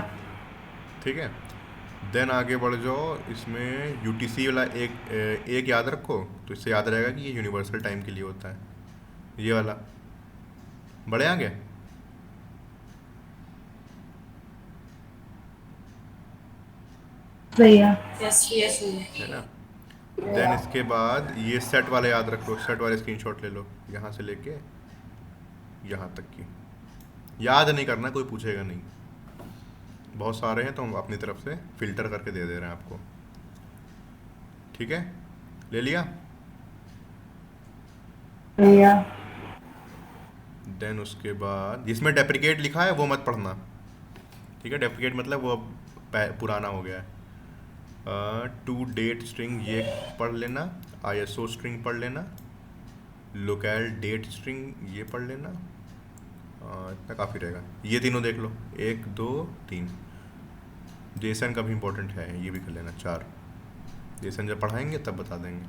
Speaker 1: ठीक है, देन आगे बढ़ जाओ, इसमें UTC वाला एक याद रखो, तो इससे याद रहेगा कि ये यूनिवर्सल टाइम के लिए होता है, ये वाला। बढ़े आगे?
Speaker 6: भैया।
Speaker 2: यस यस भैया।
Speaker 1: है ना, देन इसके बाद ये सेट वाले याद रखो, सेट वाले स्क्रीनशॉट ले लो, यहाँ से लेके यहाँ तक की, याद नहीं करना, कोई पूछेगा नहीं, बहुत सारे हैं तो हम अपनी तरफ से फिल्टर करके दे रहे हैं आपको। ठीक है, ले लिया?
Speaker 4: भैया।
Speaker 1: देन उसके बाद जिसमें डेप्रिकेट लिखा है वो मत पढ़ना, ठीक है। डेप्रिकेट मतलब वो अब पुराना हो गया है। टू डेट स्ट्रिंग ये पढ़ लेना, आईएसओ स्ट्रिंग पढ़ लेना, लोकल डेट स्ट्रिंग ये पढ़ लेना। इतना काफ़ी रहेगा, ये तीनों देख लो, 1 2 3। जेसन का भी इम्पोर्टेंट है, ये भी कर लेना 4। जेसन जब पढ़ाएंगे तब बता देंगे।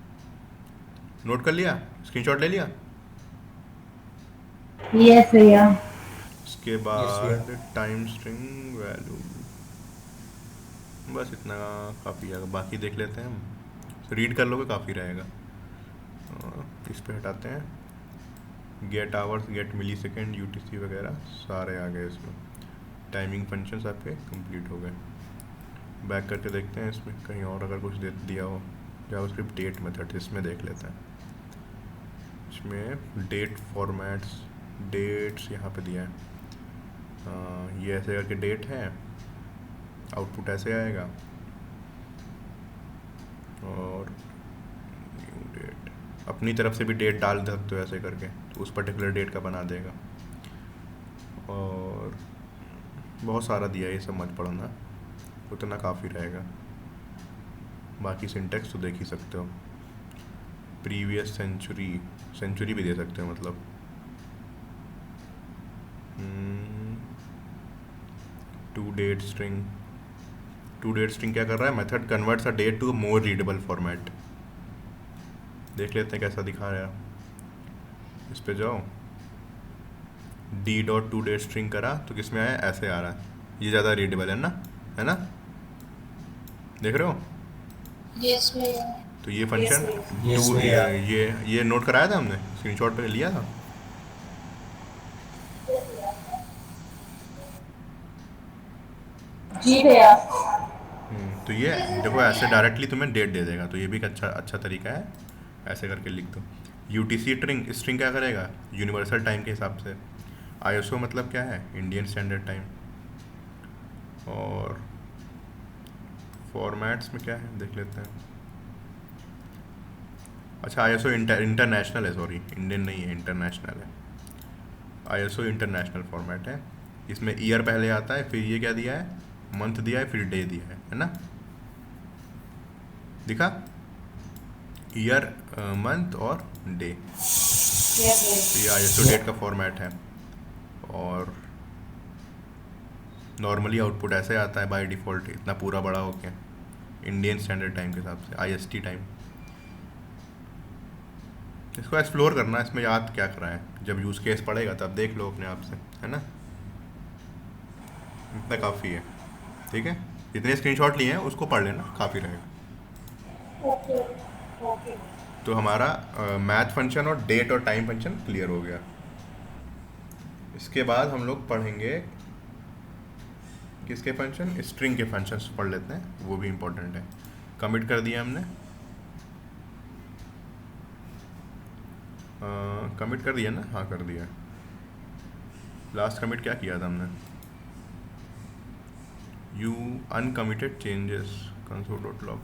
Speaker 1: नोट कर लिया, स्क्रीनशॉट ले लिया।
Speaker 4: यस भैया।
Speaker 1: इसके बाद टाइम स्ट्रिंग वैल्यू, बस इतना काफ़ी है, बाकी देख लेते हैं हम, रीड कर लोगे काफ़ी रहेगा। इस पे हटाते हैं, गेट आवर्स, गेट मिली सेकेंड, यूटीसी वगैरह सारे आ गए इसमें। टाइमिंग फंक्शंस आपके कंप्लीट हो गए। बैक करके देखते हैं इसमें कहीं और अगर कुछ दे दिया हो। जावास्क्रिप्ट डेट मेथड, इसमें देख लेते हैं। इसमें डेट फॉर्मेट्स, डेट्स यहाँ पे दिया है। ये ऐसे करके डेट है, आउटपुट ऐसे आएगा, और न्यू डेट अपनी तरफ से भी डेट डाल सकते हो ऐसे करके, तो उस पर्टिकुलर डेट का बना देगा। और बहुत सारा दिया है, ये सब मत पढ़ना, उतना काफ़ी रहेगा। बाकी सिंटेक्स तो देख ही सकते हो। प्रीवियस सेंचुरी, सेंचुरी भी दे सकते हो मतलब। To date string, to date string क्या कर रहा है, method converts a date to more readable format. देख लेते हैं कैसा दिखा रहा है। इस पे जाओ, D dot to date string करा तो किस में आया, ऐसे आ रहा है। ये ज़्यादा रीडेबल है ना, है ना, देख रहे हो।
Speaker 3: यस भैया।
Speaker 1: तो ये फंक्शन
Speaker 7: Yes,
Speaker 1: टू,
Speaker 7: भैया।
Speaker 1: ये नोट कराया था हमने, स्क्रीनशॉट पे लिया था।
Speaker 4: जी भैया।
Speaker 1: तो ये देखो ऐसे डायरेक्टली तुम्हें डेट दे देगा, तो ये भी एक अच्छा तरीका है। ऐसे करके लिख दो। यूटीसी स्ट्रिंग, स्ट्रिंग क्या करेगा, यूनिवर्सल टाइम के हिसाब से। आईएसओ मतलब क्या है, इंडियन स्टैंडर्ड टाइम। और फॉर्मेट्स में क्या है देख लेते हैं। अच्छा, आईएसओ इंटरनेशनल है, सॉरी इंडियन नहीं है, इंटरनेशनल है। आईएसओ इंटरनेशनल फॉर्मेट है। इसमें ईयर पहले आता है, फिर ये क्या दिया है, मंथ दिया है, फिर डे दिया है ना, दिखा, ईयर, मंथ और डे। तो ये आईएसओ डेट का फॉर्मेट है। और नॉर्मली आउटपुट ऐसे आता है बाय डिफ़ॉल्ट, इतना पूरा बड़ा हो गया, इंडियन स्टैंडर्ड टाइम के हिसाब से, आईएसटी टाइम। इसको एक्सप्लोर करना, इसमें याद क्या करा है, जब यूज़ केस पड़ेगा तब देख लो अपने आप से, है ना। इतना काफ़ी है, ठीक है। जितने स्क्रीनशॉट लिए हैं उसको पढ़ लेना, काफ़ी रहेगा। तो हमारा मैथ फंक्शन और डेट और टाइम फंक्शन क्लियर हो गया। इसके बाद हम लोग पढ़ेंगे किसके फंक्शन, स्ट्रिंग के फंक्शंस पढ़ लेते हैं, वो भी इम्पोर्टेंट है। कमिट कर दिया हमने, कमिट कर दिया ना, हाँ कर दिया। लास्ट कमिट क्या किया था हमने, you uncommitted changes console.log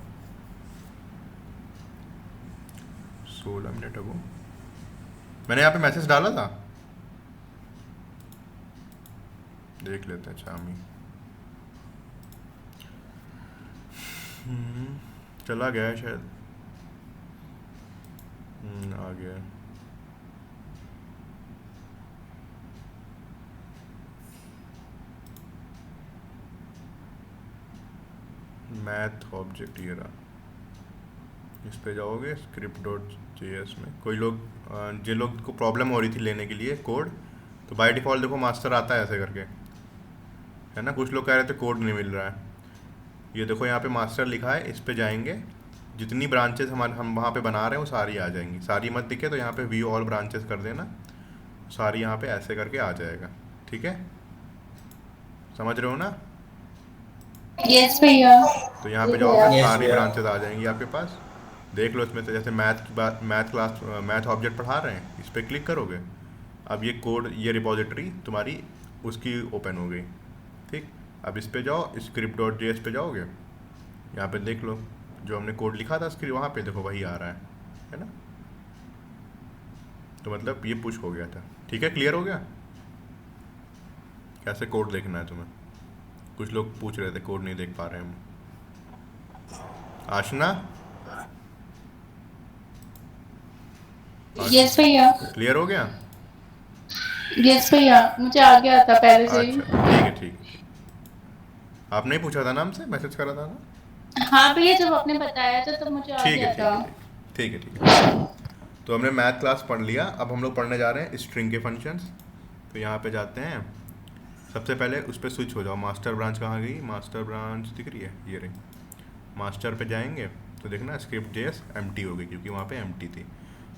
Speaker 1: 16 minute ago मैंने यहाँ पे मैसेज डाला था, देख लेते हैं। चामी चला गया है शायद, आ गया। मैथ ऑब्जेक्ट ये रहा, इस पे जाओगे script.js में। कोई लोग जिन लोग को प्रॉब्लम हो रही थी लेने के लिए कोड, तो बाय डिफ़ॉल्ट देखो मास्टर आता है ऐसे करके, है ना। कुछ लोग कह रहे थे कोड नहीं मिल रहा है, ये देखो यहाँ पे मास्टर लिखा है, इस पे जाएंगे, जितनी ब्रांचेस हम वहाँ पे बना रहे हैं वो सारी आ जाएंगी। सारी मत दिखे तो यहाँ पे व्यू ऑल ब्रांचेस कर देना, सारी यहाँ पे ऐसे करके आ जाएगा, ठीक है, समझ रहे हो ना।
Speaker 4: यस भैया।
Speaker 1: तो यहाँ पे जाओगे
Speaker 7: Yes,
Speaker 1: सारी
Speaker 7: भैया।
Speaker 1: ब्रांचेस आ जाएंगी आपके पास। देख लो इसमें से, जैसे मैथ की बात, मैथ क्लास, मैथ ऑब्जेक्ट पढ़ा रहे हैं, इस पर क्लिक करोगे, अब ये कोड, ये रिपॉजिटरी तुम्हारी उसकी ओपन हो गई, ठीक। अब इस पे जाओ, script.js पे जाओगे, यहाँ पे देख लो जो हमने कोड लिखा था स्क्रिप्ट, वहाँ पे देखो वही आ रहा है ना। तो मतलब ये पुश हो गया था। ठीक है, क्लियर हो गया? कैसे कोड देखना है तुम्हें? कुछ लोग पूछ रहे थे कोड नहीं देख पा रहे हम। आशना,
Speaker 8: यस भैया।
Speaker 1: क्लियर हो गया?
Speaker 8: यस भैया, मुझे आ गया था पहले से ही।
Speaker 1: अच्छा, ठीक है ठीक है। आपने ही पूछा था ना हमसे, मैसेज करा था ना?
Speaker 8: हाँ भैया, जब आपने बताया था तो मुझे आ
Speaker 1: ठीक
Speaker 8: गया
Speaker 1: है ठीक
Speaker 8: था।
Speaker 1: है ठीक है ठीक है। तो हमने मैथ क्लास पढ़ लिया, अब हम लोग पढ़ने जा रहे हैं स्ट्रिंग के फंक्शंस। तो यहाँ पे जाते हैं, सबसे पहले उस पर स्विच हो जाओ। मास्टर ब्रांच कहाँ गई? मास्टर ब्रांच दिख रही है, ये रही। मास्टर पे जाएंगे तो देखना स्क्रिप्ट जेएस एम्प्टी हो गई, क्योंकि वहाँ पे एम्प्टी थी।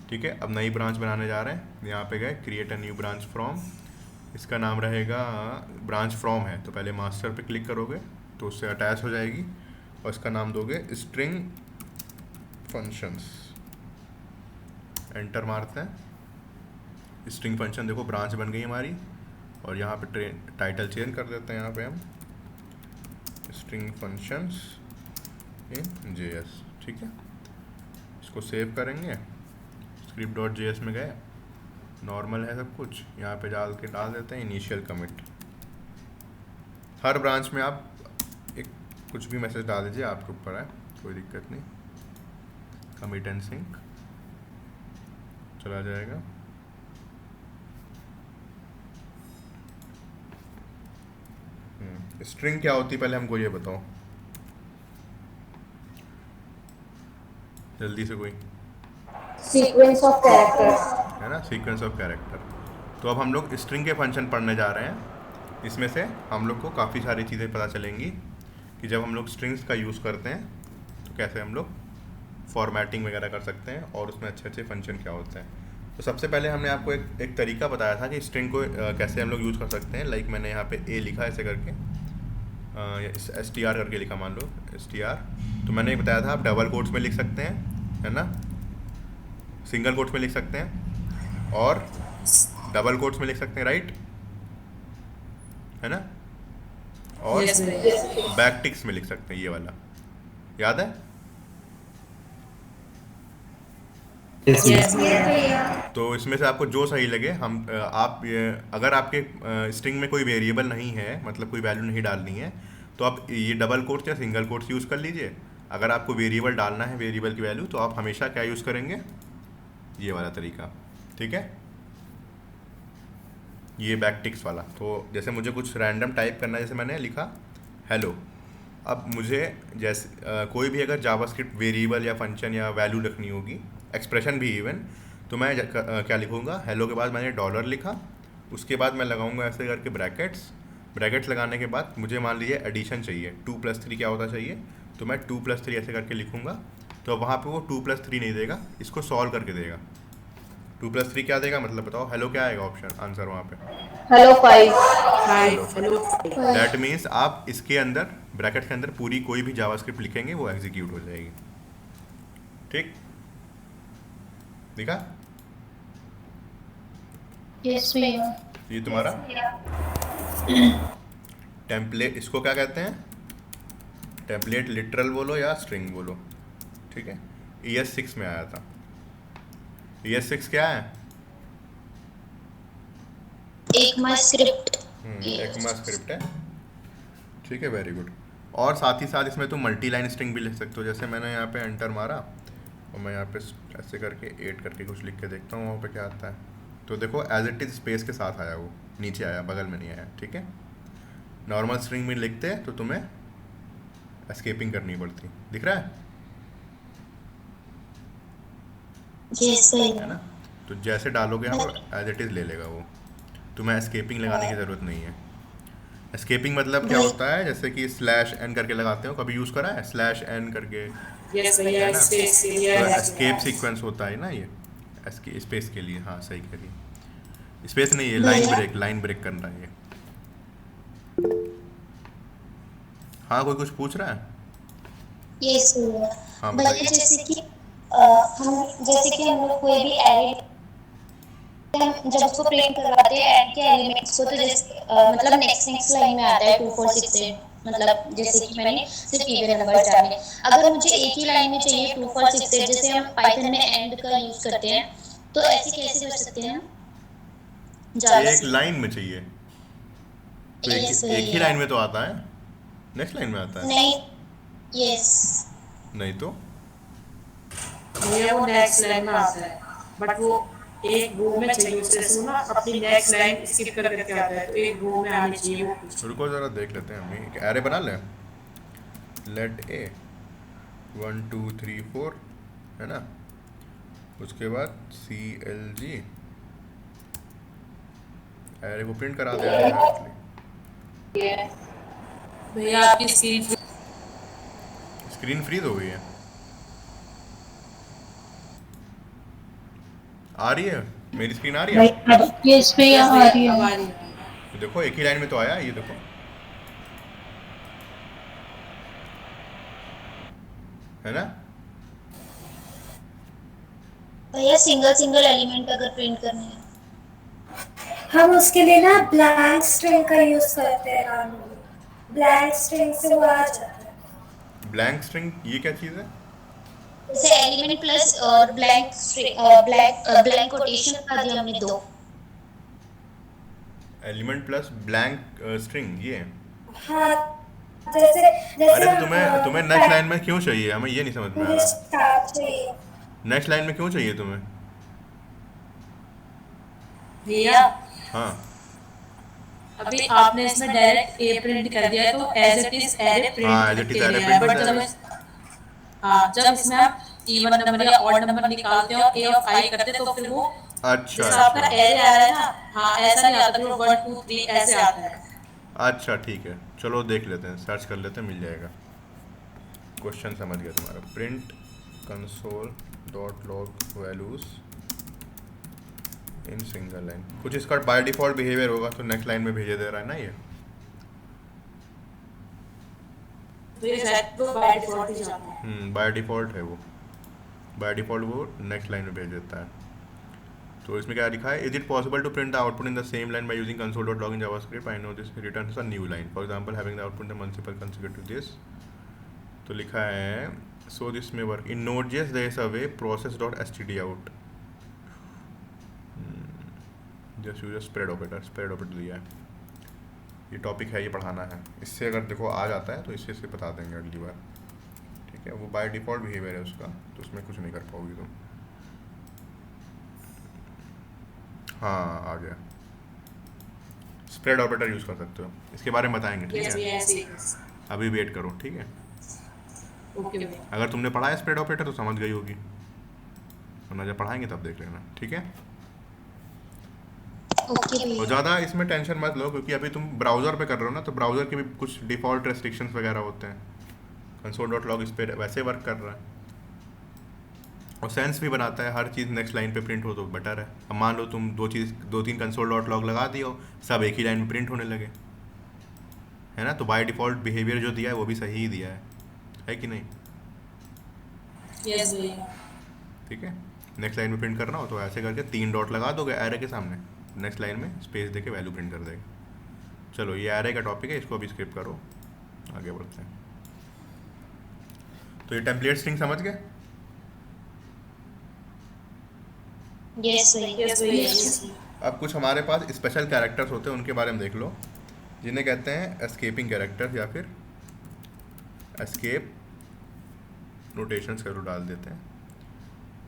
Speaker 1: ठीक है, अब नई ब्रांच बनाने जा रहे हैं। यहाँ पे गए create a new branch from, इसका नाम रहेगा ब्रांच फ्रॉम है, तो पहले मास्टर पे क्लिक करोगे तो उससे अटैच हो जाएगी, और इसका नाम दोगे स्ट्रिंग फंक्शंस। एंटर मारते हैं, स्ट्रिंग फंक्शन देखो ब्रांच बन गई हमारी। और यहाँ पे टाइटल चेंज कर देते हैं, यहाँ पे हम स्ट्रिंग फंक्शंस इन जेएस। ठीक है, इसको सेव करेंगे। स्क्रिप्ट डॉट जेएस में गए, नॉर्मल है सब कुछ, यहाँ पे डाल देते हैं इनिशियल कमिट। हर ब्रांच में आप एक कुछ भी मैसेज डाल दीजिए, आपके ऊपर है, कोई दिक्कत नहीं। कमिट एंड सिंक चला जाएगा। स्ट्रिंग क्या होती है पहले हमको ये बताओ जल्दी से कोई,
Speaker 4: सीक्वेंस ऑफ कैरेक्टर्स।
Speaker 1: है ना, सीक्वेंस ऑफ कैरेक्टर। तो अब हम लोग स्ट्रिंग के फंक्शन पढ़ने जा रहे हैं। इसमें से हम लोग को काफ़ी सारी चीज़ें पता चलेंगी कि जब हम लोग स्ट्रिंग्स का यूज़ करते हैं तो कैसे हम लोग फॉर्मेटिंग वगैरह कर सकते हैं, और उसमें अच्छे अच्छे फंक्शन क्या होते हैं। तो सबसे पहले हमने आपको एक तरीका बताया था कि स्ट्रिंग को कैसे हम लोग यूज़ कर सकते हैं। लाइक मैंने यहाँ पे ए लिखा ऐसे करके, STR करके लिखा, मान लो STR। तो मैंने बताया था आप डबल कोट्स में लिख सकते हैं, है ना, सिंगल कोट्स में लिख सकते हैं, और डबल कोट्स में लिख सकते हैं, राइट, है ना, और
Speaker 2: Yes, भैया।
Speaker 1: बैक टिक्स में लिख सकते हैं, ये वाला याद है?
Speaker 2: Yes, भैया।
Speaker 1: तो इसमें से आपको जो सही लगे अगर आपके स्ट्रिंग में कोई वेरिएबल नहीं है, मतलब कोई वैल्यू नहीं डालनी है, तो आप ये डबल कोट्स या सिंगल कोट्स यूज़ कर लीजिए। अगर आपको वेरिएबल डालना है, वेरिएबल की वैल्यू, तो आप हमेशा क्या यूज़ करेंगे? ये वाला तरीका। ठीक है, ये बैक टिक्स वाला। तो जैसे मुझे कुछ रैंडम टाइप करना है, जैसे मैंने लिखा हेलो। अब मुझे जैसे कोई भी अगर जावास्क्रिप्ट वेरिएबल या फंक्शन या वैल्यू लिखनी होगी, एक्सप्रेशन भी इवन, तो मैं क्या लिखूँगा? हेलो के बाद मैंने डॉलर लिखा, उसके बाद मैं लगाऊंगा ऐसे करके ब्रैकेट्स लगाने के बाद मुझे मान लीजिए एडिशन चाहिए, 2+3 क्या होता चाहिए, तो मैं 2+3 ऐसे करके लिखूँगा। तो वहाँ पे वो 2+3 नहीं देगा, इसको सॉल्व करके देगा। 2+3 क्या देगा, मतलब बताओ, हेलो क्या आएगा ऑप्शन आंसर वहाँ पे?
Speaker 4: हेलो 5।
Speaker 2: हेलो।
Speaker 1: दैट मीन्स आप इसके अंदर ब्रैकेट के अंदर पूरी कोई भी जावास्क्रिप्ट लिखेंगे वो एग्जीक्यूट हो जाएगी। ठीक, दिखा?
Speaker 8: यस भैया।
Speaker 1: ये तुम्हारा टेम्पलेट, इसको क्या कहते हैं? टेम्पलेट लिटरल बोलो या स्ट्रिंग बोलो। ठीक है, ES6 में आया था। ES6 क्या है?
Speaker 3: ECMAScript।
Speaker 1: ECMAScript है। ठीक है, वेरी गुड। और साथ ही साथ इसमें तुम मल्टी लाइन स्ट्रिंग भी लिख सकते हो। जैसे मैंने यहाँ पे एंटर मारा और मैं यहाँ पे ऐसे करके 8 करके कुछ लिख के देखता हूँ वहाँ पे क्या आता है। तो देखो एज इट इज स्पेस के साथ आया, वो नीचे आया, बगल में नहीं आया। ठीक है, नॉर्मल स्ट्रिंग में लिखते तो तुम्हें एस्केपिंग करनी पड़ती। दिख रहा है? है ना? तो जैसे डालोगे यहाँ पर एज इट इज ले लेगा वो, तुम्हें एस्केपिंग लगाने की ज़रूरत नहीं है। एस्केपिंग मतलब क्या होता है, जैसे कि /n करके लगाते हो, कभी यूज़ करा है /n करके?
Speaker 2: Yes, भैया।
Speaker 1: है ना?
Speaker 2: स्पेस के लिए
Speaker 1: तो
Speaker 2: है।
Speaker 1: एस्केप सीक्वेंस होता है ना, ये स्पेस के लिए। हाँ सही करिए, स्पेस नहीं, ये लाइन ब्रेक करना है ये। हाँ, कोई कुछ पूछ रहा है?
Speaker 3: यस
Speaker 1: हाँ,
Speaker 3: भैया,
Speaker 1: बताइए।
Speaker 3: जैसे कि हम लोग कोई भी एरे जब उसको प्रिंट करवाते हैं ऐड के एलिमेंट्स को, तो जैसे मतलब नेक्स्ट लाइन में आता है 2 4 6 8, मतलब जैसे कि मैंने सिर्फ इवन नंबर जाने। अगर मुझे एक ही लाइन में चाहिए 2 4 6 8, जैसे हम पाइथन में एंड का यूज करते हैं, तो ऐसे कैसे कर सकते हैं जावा
Speaker 1: एक
Speaker 3: से?
Speaker 1: लाइन में चाहिए तो
Speaker 3: यस
Speaker 1: एक ही
Speaker 3: भैया।
Speaker 1: लाइन में तो आता है, नेक्स्ट लाइन में आता है।
Speaker 3: नहीं, यस।
Speaker 1: नहीं तो
Speaker 2: भैया वो नेक्स्ट लाइन में आता है, बट वो एक रो में चाहिए उसे, जैसे वो ना अपनी नेक्स्ट लाइन स्किप कर करके आता है, तो एक रो में आनी चाहिए वो कुछ।
Speaker 1: रुको ज़रा देख लेते हैं, हम एक एरे बना लें। लेट ए 1 2 3 4 है ना, उसके बाद CLG एरे को प्रिंट करा देते हैं डायरेक्टली।
Speaker 2: भैया आपकी स्क्रीन
Speaker 1: स्क्रीन फ्रीज हो गई है, आ रही है मेरी स्क्रीन आ रही है?
Speaker 8: यस भैया आ रही
Speaker 2: अब आ
Speaker 8: है।
Speaker 2: रही है।
Speaker 1: तो देखो एक ही लाइन में तो आया, ये देखो है ना।
Speaker 3: भैया सिंगल सिंगल एलिमेंट अगर प्रिंट करने हैं,
Speaker 6: हम उसके लिए ना ब्लैंक स्ट्रिंग का यूज करते हैं नॉर्मली। ब्लैंक स्ट्रिंग से वो आ जाता है।
Speaker 1: ब्लैंक स्ट्रिंग ये क्या चीज़ है?
Speaker 3: जैसे एलिमेंट प्लस और ब्लैंक ब्लैंक कोटेशन लगा दिया हमने दो।
Speaker 1: एलिमेंट प्लस ब्लैंक स्ट्रिंग ये।
Speaker 6: हाँ, जैसे जैसे
Speaker 1: अरे तो
Speaker 6: हम
Speaker 1: तुम्हें नेक्स्ट लाइन में क्यों चाहिए, हमें ये नहीं समझ में आ
Speaker 6: मुझे
Speaker 1: रहा।
Speaker 6: स्टार्ट चाहिए।
Speaker 1: नेक्स्ट लाइन में क्यों चाहिए तुम्हें?
Speaker 2: भैया
Speaker 1: हाँ
Speaker 2: अभी आपने इसमें डायरेक्ट ए प्रिंट कर दिया है, तो एज इट इज एरे
Speaker 1: हाँ,
Speaker 2: print
Speaker 1: as it is
Speaker 2: they
Speaker 1: array
Speaker 2: रहे हैं,
Speaker 1: print
Speaker 2: बट
Speaker 1: होता
Speaker 2: जब
Speaker 1: है।
Speaker 2: जब इसमें आप इवन नंबर या ऑड नंबर निकालते हो ए ऑफ आई करते हो, तो फिर वो
Speaker 1: अच्छा
Speaker 2: जैसा आपका
Speaker 1: अच्छा
Speaker 2: एरे आ रहा है ना, हाँ ऐसा नहीं आता, फिर 1 2 3 ऐसे आता है।
Speaker 1: अच्छा ठीक है, चलो देख लेते हैं, सर्च कर लेते हैं, मिल जाएगा। क्वेश्चन समझ गया तुम्हारा। Print console dot log values in single line, कुछ इसका बाय डिफॉल्ट बिहेवियर होगा तो नेक्स्ट लाइन में भेजे दे रहा है ना ये।
Speaker 2: तो ये शायद तो बाय डिफॉल्ट ही जाता है।
Speaker 1: बाय डिफॉल्ट है वो, बाय डिफॉल्ट वो नेक्स्ट लाइन में भेज देता है। तो इसमें क्या लिखा है, is it possible to print the output in the same line by using console dot log in JavaScript, I know this returns a new line, for example having the output the multiple consecutive this. तो लिखा है so this may work in नोड.js there is a way process dot std out, just use spread operator दिया है। ये topic है, ये पढ़ाना है, इससे अगर देखो आ जाता है तो इससे बता देंगे अगली बार, ठीक है। वो बाय डिफ़ॉल्ट बिहेवियर है उसका, तो उसमें कुछ नहीं कर पाओगी तुम। हाँ आ गया, स्प्रेड ऑपरेटर यूज़ कर सकते हो, इसके बारे में बताएंगे, ठीक
Speaker 2: यस
Speaker 1: है।
Speaker 2: भैया ऐसे ही।
Speaker 1: अभी वेट करो, ठीक है।
Speaker 2: ओके भैया।
Speaker 1: अगर तुमने पढ़ा है स्प्रेड ऑपरेटर तो समझ गई होगी, वरना जब पढ़ाएंगे तब देख लेना, ठीक है।
Speaker 3: ओके
Speaker 1: और
Speaker 3: भैया।
Speaker 1: ज़्यादा इसमें टेंशन मत लो, क्योंकि अभी तुम ब्राउज़र पे कर रहे हो ना, तो ब्राउज़र के भी कुछ डिफ़ॉल्ट रेस्ट्रिक्शंस वगैरह होते हैं। कंसोल डॉट लॉग इस पर वैसे वर्क कर रहा है, और सेंस भी बनाता है, हर चीज़ नेक्स्ट लाइन पे प्रिंट हो तो बेटर है। अब मान लो तुम दो तीन कंसोल डॉट लॉग लगा दिए हो, सब एक ही लाइन में प्रिंट होने लगे, है ना। तो बाय डिफ़ॉल्ट बिहेवियर जो दिया है वो भी सही ही दिया है कि नहीं?
Speaker 2: यस भैया।
Speaker 1: ठीक है, नेक्स्ट लाइन में प्रिंट करना हो तो ऐसे करके 3 डॉट लगा दोगे एरे के सामने, नेक्स्ट लाइन में स्पेस देके वैल्यू प्रिंट कर देगा। चलो ये एरे का टॉपिक है, इसको अभी स्किप करो, आगे बढ़ते हैं। तो ये टेम्पलेट स्ट्रिंग समझ गए?
Speaker 3: यस भैया।
Speaker 2: यस भैया। यस भैया।
Speaker 1: अब कुछ हमारे पास स्पेशल कैरेक्टर्स होते हैं, उनके बारे में देख लो, जिन्हें कहते हैं एस्केपिंग कैरेक्टर्स या फिर एस्केप नोटेशंस करो डाल देते हैं।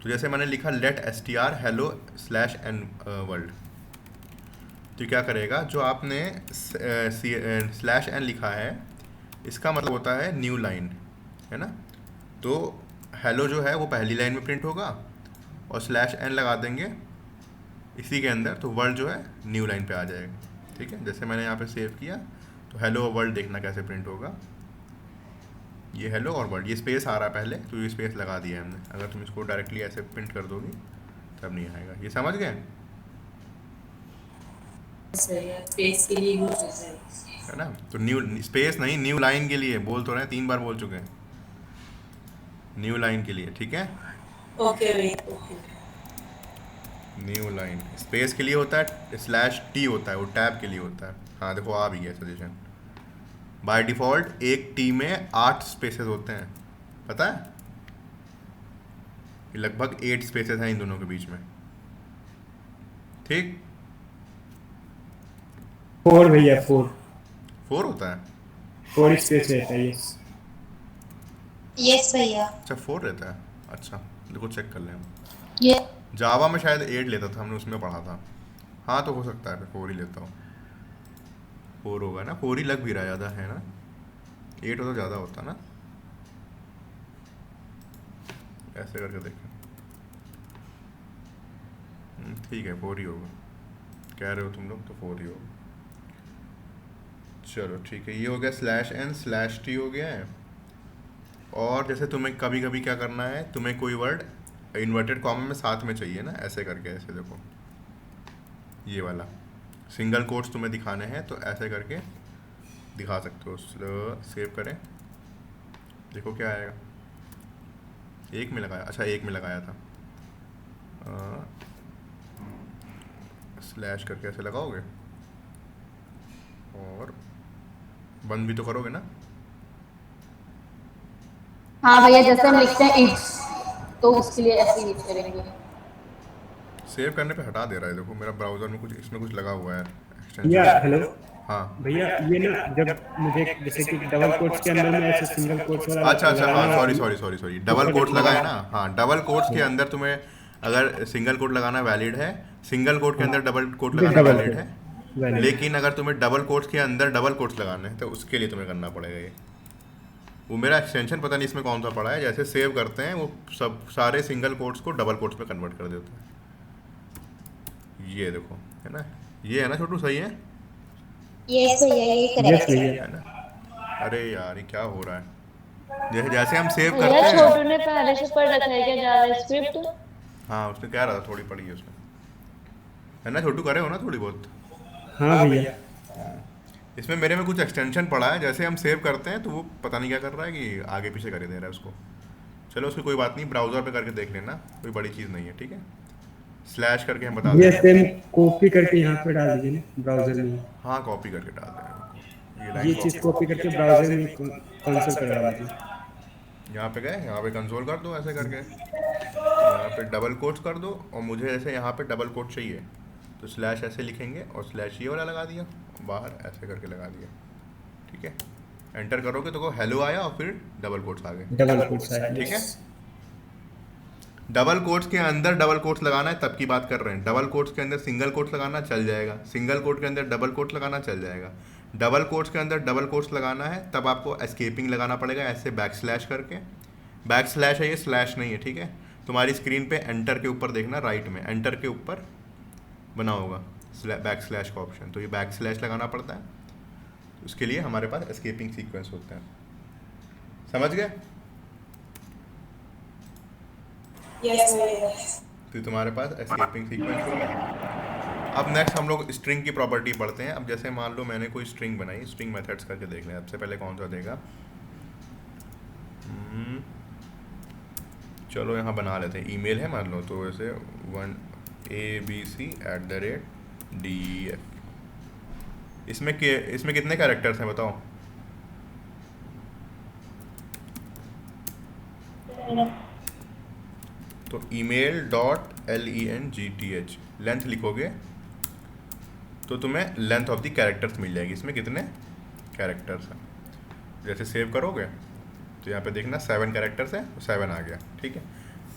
Speaker 1: तो जैसे मैंने लिखा let str hello slash n world, तो क्या करेगा, जो आपने स्लैश n लिखा है इसका मतलब होता है न्यू लाइन, है ना। तो हेलो जो है वो पहली लाइन में प्रिंट होगा, और स्लैश n लगा देंगे इसी के अंदर, तो वर्ल्ड जो है न्यू लाइन पे आ जाएगा, ठीक है। जैसे मैंने यहाँ पे सेव किया, तो हेलो वर्ल्ड देखना कैसे प्रिंट होगा, ये हेलो और वर्ल्ड, ये स्पेस आ रहा है पहले, तो ये स्पेस लगा दिया है हमने। अगर तुम इसको डायरेक्टली ऐसे प्रिंट कर दोगी तब नहीं आएगा, ये समझ गए,
Speaker 2: यस भैया। स्पेस के लिए यूज होता है।
Speaker 1: है ना। तो न्यू स्पेस नहीं, न्यू लाइन के लिए बोल तो रहे हैं, 3 बार बोल चुके हैं, न्यू लाइन के लिए, ठीक है।
Speaker 2: ओके भैया। ओके।
Speaker 1: न्यू लाइन स्पेस के लिए होता है, स्लैश टी होता है वो टैब के लिए होता है। हाँ देखो आ भी गया सजेशन। बाय डिफ़ॉल्ट एक टी में 8 स्पेसेस होते हैं, पता है, लगभग 8 स्पेसेस हैं इन दोनों के बीच में, ठीक।
Speaker 5: 4 भैया 4
Speaker 1: होता है।
Speaker 5: 4 स्पेस रहता है। यस
Speaker 3: यस भैया।
Speaker 1: अच्छा 4 रहता है। अच्छा देखो चेक कर लें हम।
Speaker 8: ये
Speaker 1: जावा में शायद 8 लेता था, हमने उसमें पढ़ा था। हाँ तो हो सकता है मैं 4 ही लेता हूँ। 4 होगा ना, 4 ही लग भी रहा ज़्यादा है ना, 8 हो तो ज़्यादा होता ना। ऐसे करके देखें। ठीक है 4 ही होगा, कह रहे हो तुम लोग तो 4 ही होगा। चलो ठीक है, ये हो गया /n/t हो गया है। और जैसे तुम्हें कभी कभी क्या करना है, तुम्हें कोई वर्ड इन्वर्टेड कॉमा में साथ में चाहिए ना, ऐसे करके, ऐसे देखो ये वाला सिंगल कोट्स तुम्हें दिखाने हैं तो ऐसे करके दिखा सकते हो। सेव करें, देखो क्या आएगा। एक में लगाया, अच्छा एक में लगाया था। स्लैश करके ऐसे लगाओगे और बंद भी तो करोगे ना।
Speaker 4: हाँ भैया, जैसे हम लिखते हैं इट्स, तो उसके लिए ऐसे यूज करेंगे।
Speaker 1: सेव करने पे हटा दे रहा है, देखो मेरा ब्राउज़र में कुछ, इसमें कुछ लगा हुआ है
Speaker 5: या
Speaker 1: एक्सटेंशन।
Speaker 5: हेलो
Speaker 1: हाँ
Speaker 5: भैया, ये ना जब मुझे जैसे कि डबल कोट्स के अंदर में ऐसे सिंगल कोट्स वाला
Speaker 1: अच्छा हाँ
Speaker 5: लगाना
Speaker 1: सॉरी
Speaker 5: है,
Speaker 1: sorry sorry sorry, double quotes लगाए ना। हाँ डबल कोट्स के अंदर तुम्हें अगर सिंगल कोट लगाना वैलिड है, सिंगल कोट के अंदर डबल कोट लगाना
Speaker 5: डबल
Speaker 1: वैलिड है।
Speaker 5: वैलिड।
Speaker 1: लेकिन अगर तुम्हें डबल कोट्स के अंदर डबल कोट्स लगाने हैं तो उसके लिए तुम्हें करना पड़ेगा ये। वो मेरा एक्सटेंशन पता नहीं इसमें कौन सा पड़ा है, जैसे सेव करते हैं वो सब सारे सिंगल कोट्स को डबल कोट्स में कन्वर्ट कर देता है। ये देखो है ना, ये है ना छोटू, सही है।
Speaker 3: यस भैया, यही
Speaker 5: यस
Speaker 3: करेक्ट है।
Speaker 5: भैया।
Speaker 1: है ना। अरे यार ये क्या हो रहा है, जैसे जैसे हम सेव
Speaker 8: भैया
Speaker 1: करते हैं।
Speaker 8: छोटू ने पहले से पढ़ रखा है क्या जावास्क्रिप्ट?
Speaker 1: हाँ उसने कह रहा था थोड़ी पढ़ी है उसने, है ना छोटू, करे हो ना थोड़ी बहुत।
Speaker 5: हाँ भैया।
Speaker 1: इसमें मेरे में कुछ एक्सटेंशन पड़ा है, जैसे हम सेव करते हैं तो वो पता नहीं क्या कर रहा है कि आगे पीछे कर ही दे रहा है उसको। चलो उसकी कोई बात नहीं, ब्राउज़र पे करके देख लेना, कोई बड़ी चीज़ नहीं है। ठीक है, स्लैश करके हम बता
Speaker 5: ये
Speaker 1: देंगे।
Speaker 5: सेम कॉपी करके यहाँ पे डाल दीजिए ना ब्राउजर में।
Speaker 1: हाँ कॉपी करके डाल देंगे, ये
Speaker 5: ये
Speaker 1: लाइन
Speaker 5: चीज़ कॉपी करके ब्राउजर में कंसोल पर डाल दीजिए।
Speaker 1: यहाँ पे गए, यहाँ पे कंसोल कर दो ऐसे करके, यहाँ पे डबल कोट्स कर दो, और मुझे ऐसे यहाँ पे डबल कोट चाहिए तो स्लैश ऐसे लिखेंगे और स्लैश ये वाला लगा दिया, बाहर ऐसे करके लगा दिया। ठीक है, एंटर करोगे तो को हेलो आया और फिर डबल कोट्स आ गए।
Speaker 5: डबल कोट्स आया।
Speaker 1: ठीक है, डबल कोट्स के अंदर डबल कोट्स लगाना है तब की बात कर रहे हैं। डबल कोट्स के अंदर सिंगल कोट्स लगाना चल जाएगा, सिंगल कोट के अंदर डबल कोट्स लगाना चल जाएगा। डबल कोट्स के अंदर डबल कोट्स लगाना है तब आपको एस्केपिंग लगाना पड़ेगा, ऐसे बैक स्लैश करके। बैक स्लैश है ये, स्लैश नहीं है। ठीक है, तुम्हारी स्क्रीन पे एंटर के ऊपर देखना, राइट में एंटर के ऊपर बना होगा बैक स्लैश का ऑप्शन, तो ये बैक स्लैश लगाना पड़ता है। उसके लिए हमारे पास एस्केपिंग सीक्वेंस होते हैं, समझ गए।
Speaker 6: यस भैया।
Speaker 1: तो तुम्हारे पास एस्केपिंग सीक्वेंस होगा। अब नेक्स्ट हम लोग स्ट्रिंग की प्रॉपर्टी पढ़ते हैं। अब जैसे मान लो मैंने कोई स्ट्रिंग बनाई, स्ट्रिंग मेथड्स करके देख लें। सबसे पहले कौन सा देगा, चलो यहाँ बना लेते हैं। ईमेल है मान लो, तो वैसे 1abc@DEF। इसमें कितने कैरेक्टर्स हैं बताओ। तो email.length लेंथ लिखोगे तो तुम्हें लेंथ ऑफ द कैरेक्टर्स मिल जाएगी। इसमें कितने कैरेक्टर्स हैं, जैसे सेव करोगे तो यहाँ पे देखना 7 कैरेक्टर्स है, तो 7 आ गया। ठीक है,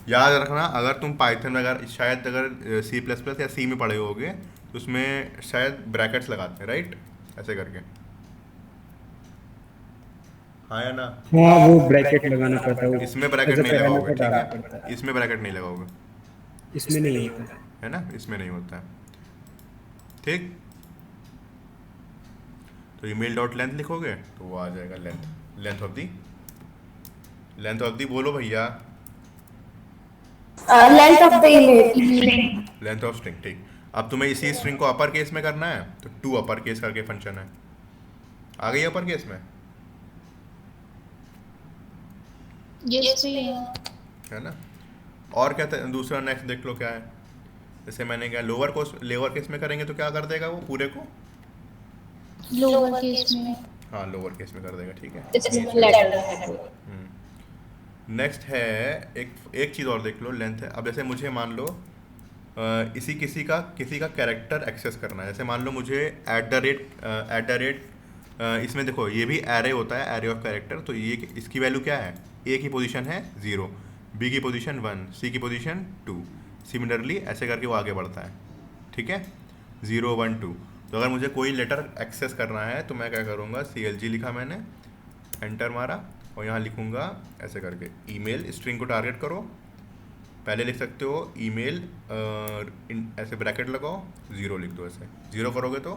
Speaker 1: याद रखना अगर तुम पाइथन में अगर शायद अगर C++ या सी में पढ़े होगे तो उसमें शायद ब्रैकेट्स लगाते हैं, राइट, ऐसे करके। हाँ या ना।
Speaker 5: हाँ वो ब्रैकेट लगाना पड़ता है।
Speaker 1: इसमें ब्रैकेट नहीं लगाओगे, ठीक है, इसमें ब्रैकेट नहीं लगाओगे,
Speaker 5: इसमें नहीं होता
Speaker 1: है ना, इसमें नहीं होता है। ठीक, तो email.length लिखोगे तो वो आ जाएगा लेंथ ऑफ दी बोलो भैया,
Speaker 4: length of the image.
Speaker 1: Length of string. ठीक, अब तुम्हें इसी स्ट्रिंग को अपर केस में करना है तो टू अपर केस करके फंक्शन है, आ गई अपर केस में,
Speaker 8: यस भैया।
Speaker 1: है ना। और क्या दूसरा नेक्स्ट देख लो क्या है। जैसे मैंने क्या लोअर केस में करेंगे तो क्या कर देगा वो पूरे को,
Speaker 8: लोअर केस में।
Speaker 1: हाँ लोअर केस में कर देगा। ठीक है,
Speaker 4: इसमें लेटर।
Speaker 1: नेक्स्ट है एक चीज़ और देख लो, लेंथ है। अब जैसे मुझे मान लो इसी किसी का कैरेक्टर एक्सेस करना है। जैसे मान लो मुझे @ इसमें देखो ये भी एरे होता है, एरे ऑफ कैरेक्टर। तो ये इसकी वैल्यू क्या है, ए की पोजीशन है 0, बी की पोजीशन 1, सी की पोजीशन 2, सिमिलरली ऐसे करके वो आगे बढ़ता है। ठीक है, 0 1 2। तो अगर मुझे कोई लेटर एक्सेस करना है तो मैं क्या करूँगा, CLG लिखा मैंने, एंटर मारा और यहाँ लिखूँगा ऐसे करके ईमेल। स्ट्रिंग को टारगेट करो, पहले लिख सकते हो ईमेल, ऐसे ब्रैकेट लगाओ, 0 लिख दो। ऐसे 0 करोगे तो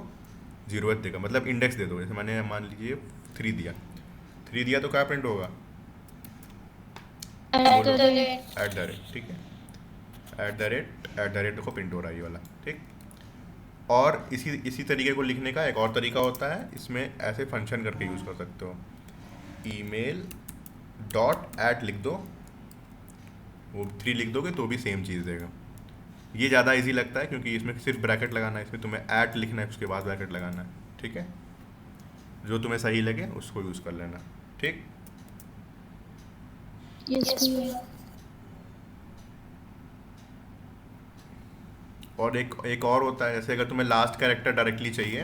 Speaker 1: 0 देगा, मतलब इंडेक्स दे दो। जैसे मैंने मान लीजिए 3 दिया तो क्या प्रिंट होगा, @ ठीक है, @ देखो प्रिंट हो रहा है ये वाला। ठीक, और इसी तरीके को लिखने का एक और तरीका होता है, इसमें ऐसे फंक्शन करके यूज़ कर सकते हो, email .@ लिख दो, वो 3 लिख दोगे तो भी सेम चीज़ देगा। ये ज़्यादा इजी लगता है क्योंकि इसमें सिर्फ ब्रैकेट लगाना है, इसमें तुम्हें @ लिखना है, उसके बाद ब्रैकेट लगाना है। ठीक है, जो तुम्हें सही लगे उसको यूज़ कर लेना। ठीक, और एक और होता है, जैसे अगर तुम्हें लास्ट कैरेक्टर डायरेक्टली चाहिए,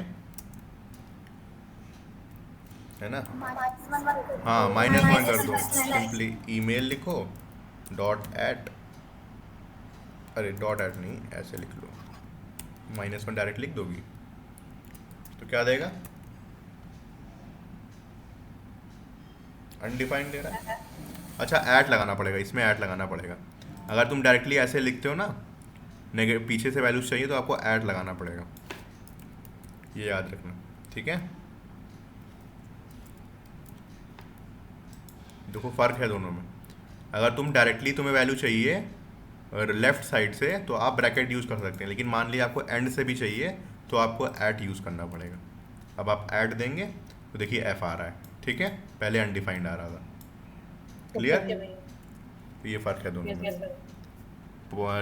Speaker 1: है ना, हाँ -1 कर दो, सिंपली ईमेल लिखो .@ .@ नहीं, ऐसे लिख लो, -1 डायरेक्ट लिख दोगी तो क्या देगा, अनडिफाइंड दे रहा है। अच्छा, @ लगाना पड़ेगा, इसमें @ लगाना पड़ेगा। अगर तुम डायरेक्टली ऐसे लिखते हो ना, नेगेटिव पीछे से वैल्यूज चाहिए तो आपको @ लगाना पड़ेगा, ये याद रखना। ठीक है, देखो फ़र्क है दोनों में। अगर तुम डायरेक्टली तुम्हें वैल्यू चाहिए और लेफ़्ट साइड से तो आप ब्रैकेट यूज़ कर सकते हैं, लेकिन मान लिया आपको एंड से भी चाहिए तो आपको @ यूज़ करना पड़ेगा। अब आप @ देंगे तो देखिए F आ रहा है। ठीक है, पहले अनडिफाइंड आ रहा था। क्लियर, तो ये फ़र्क है दोनों में।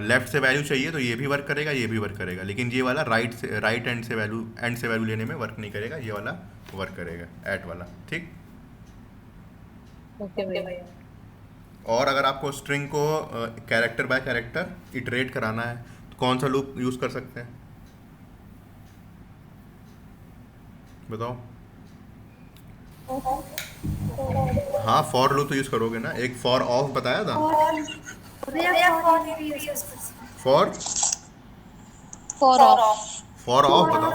Speaker 1: लेफ़्ट से वैल्यू चाहिए तो ये भी वर्क करेगा, ये भी वर्क करेगा, लेकिन ये वाला राइट एंड से वैल्यू लेने में वर्क नहीं करेगा, ये वाला वर्क करेगा, @ वाला। ठीक, और अगर आपको स्ट्रिंग को कैरेक्टर बाय कैरेक्टर इटरेट कराना है तो कौन सा लूप यूज़ कर सकते हैं, बताओ। हाँ, फॉर लूप तो यूज़ करोगे ना, एक फॉर ऑफ बताया था, फॉर ऑफ बताओ।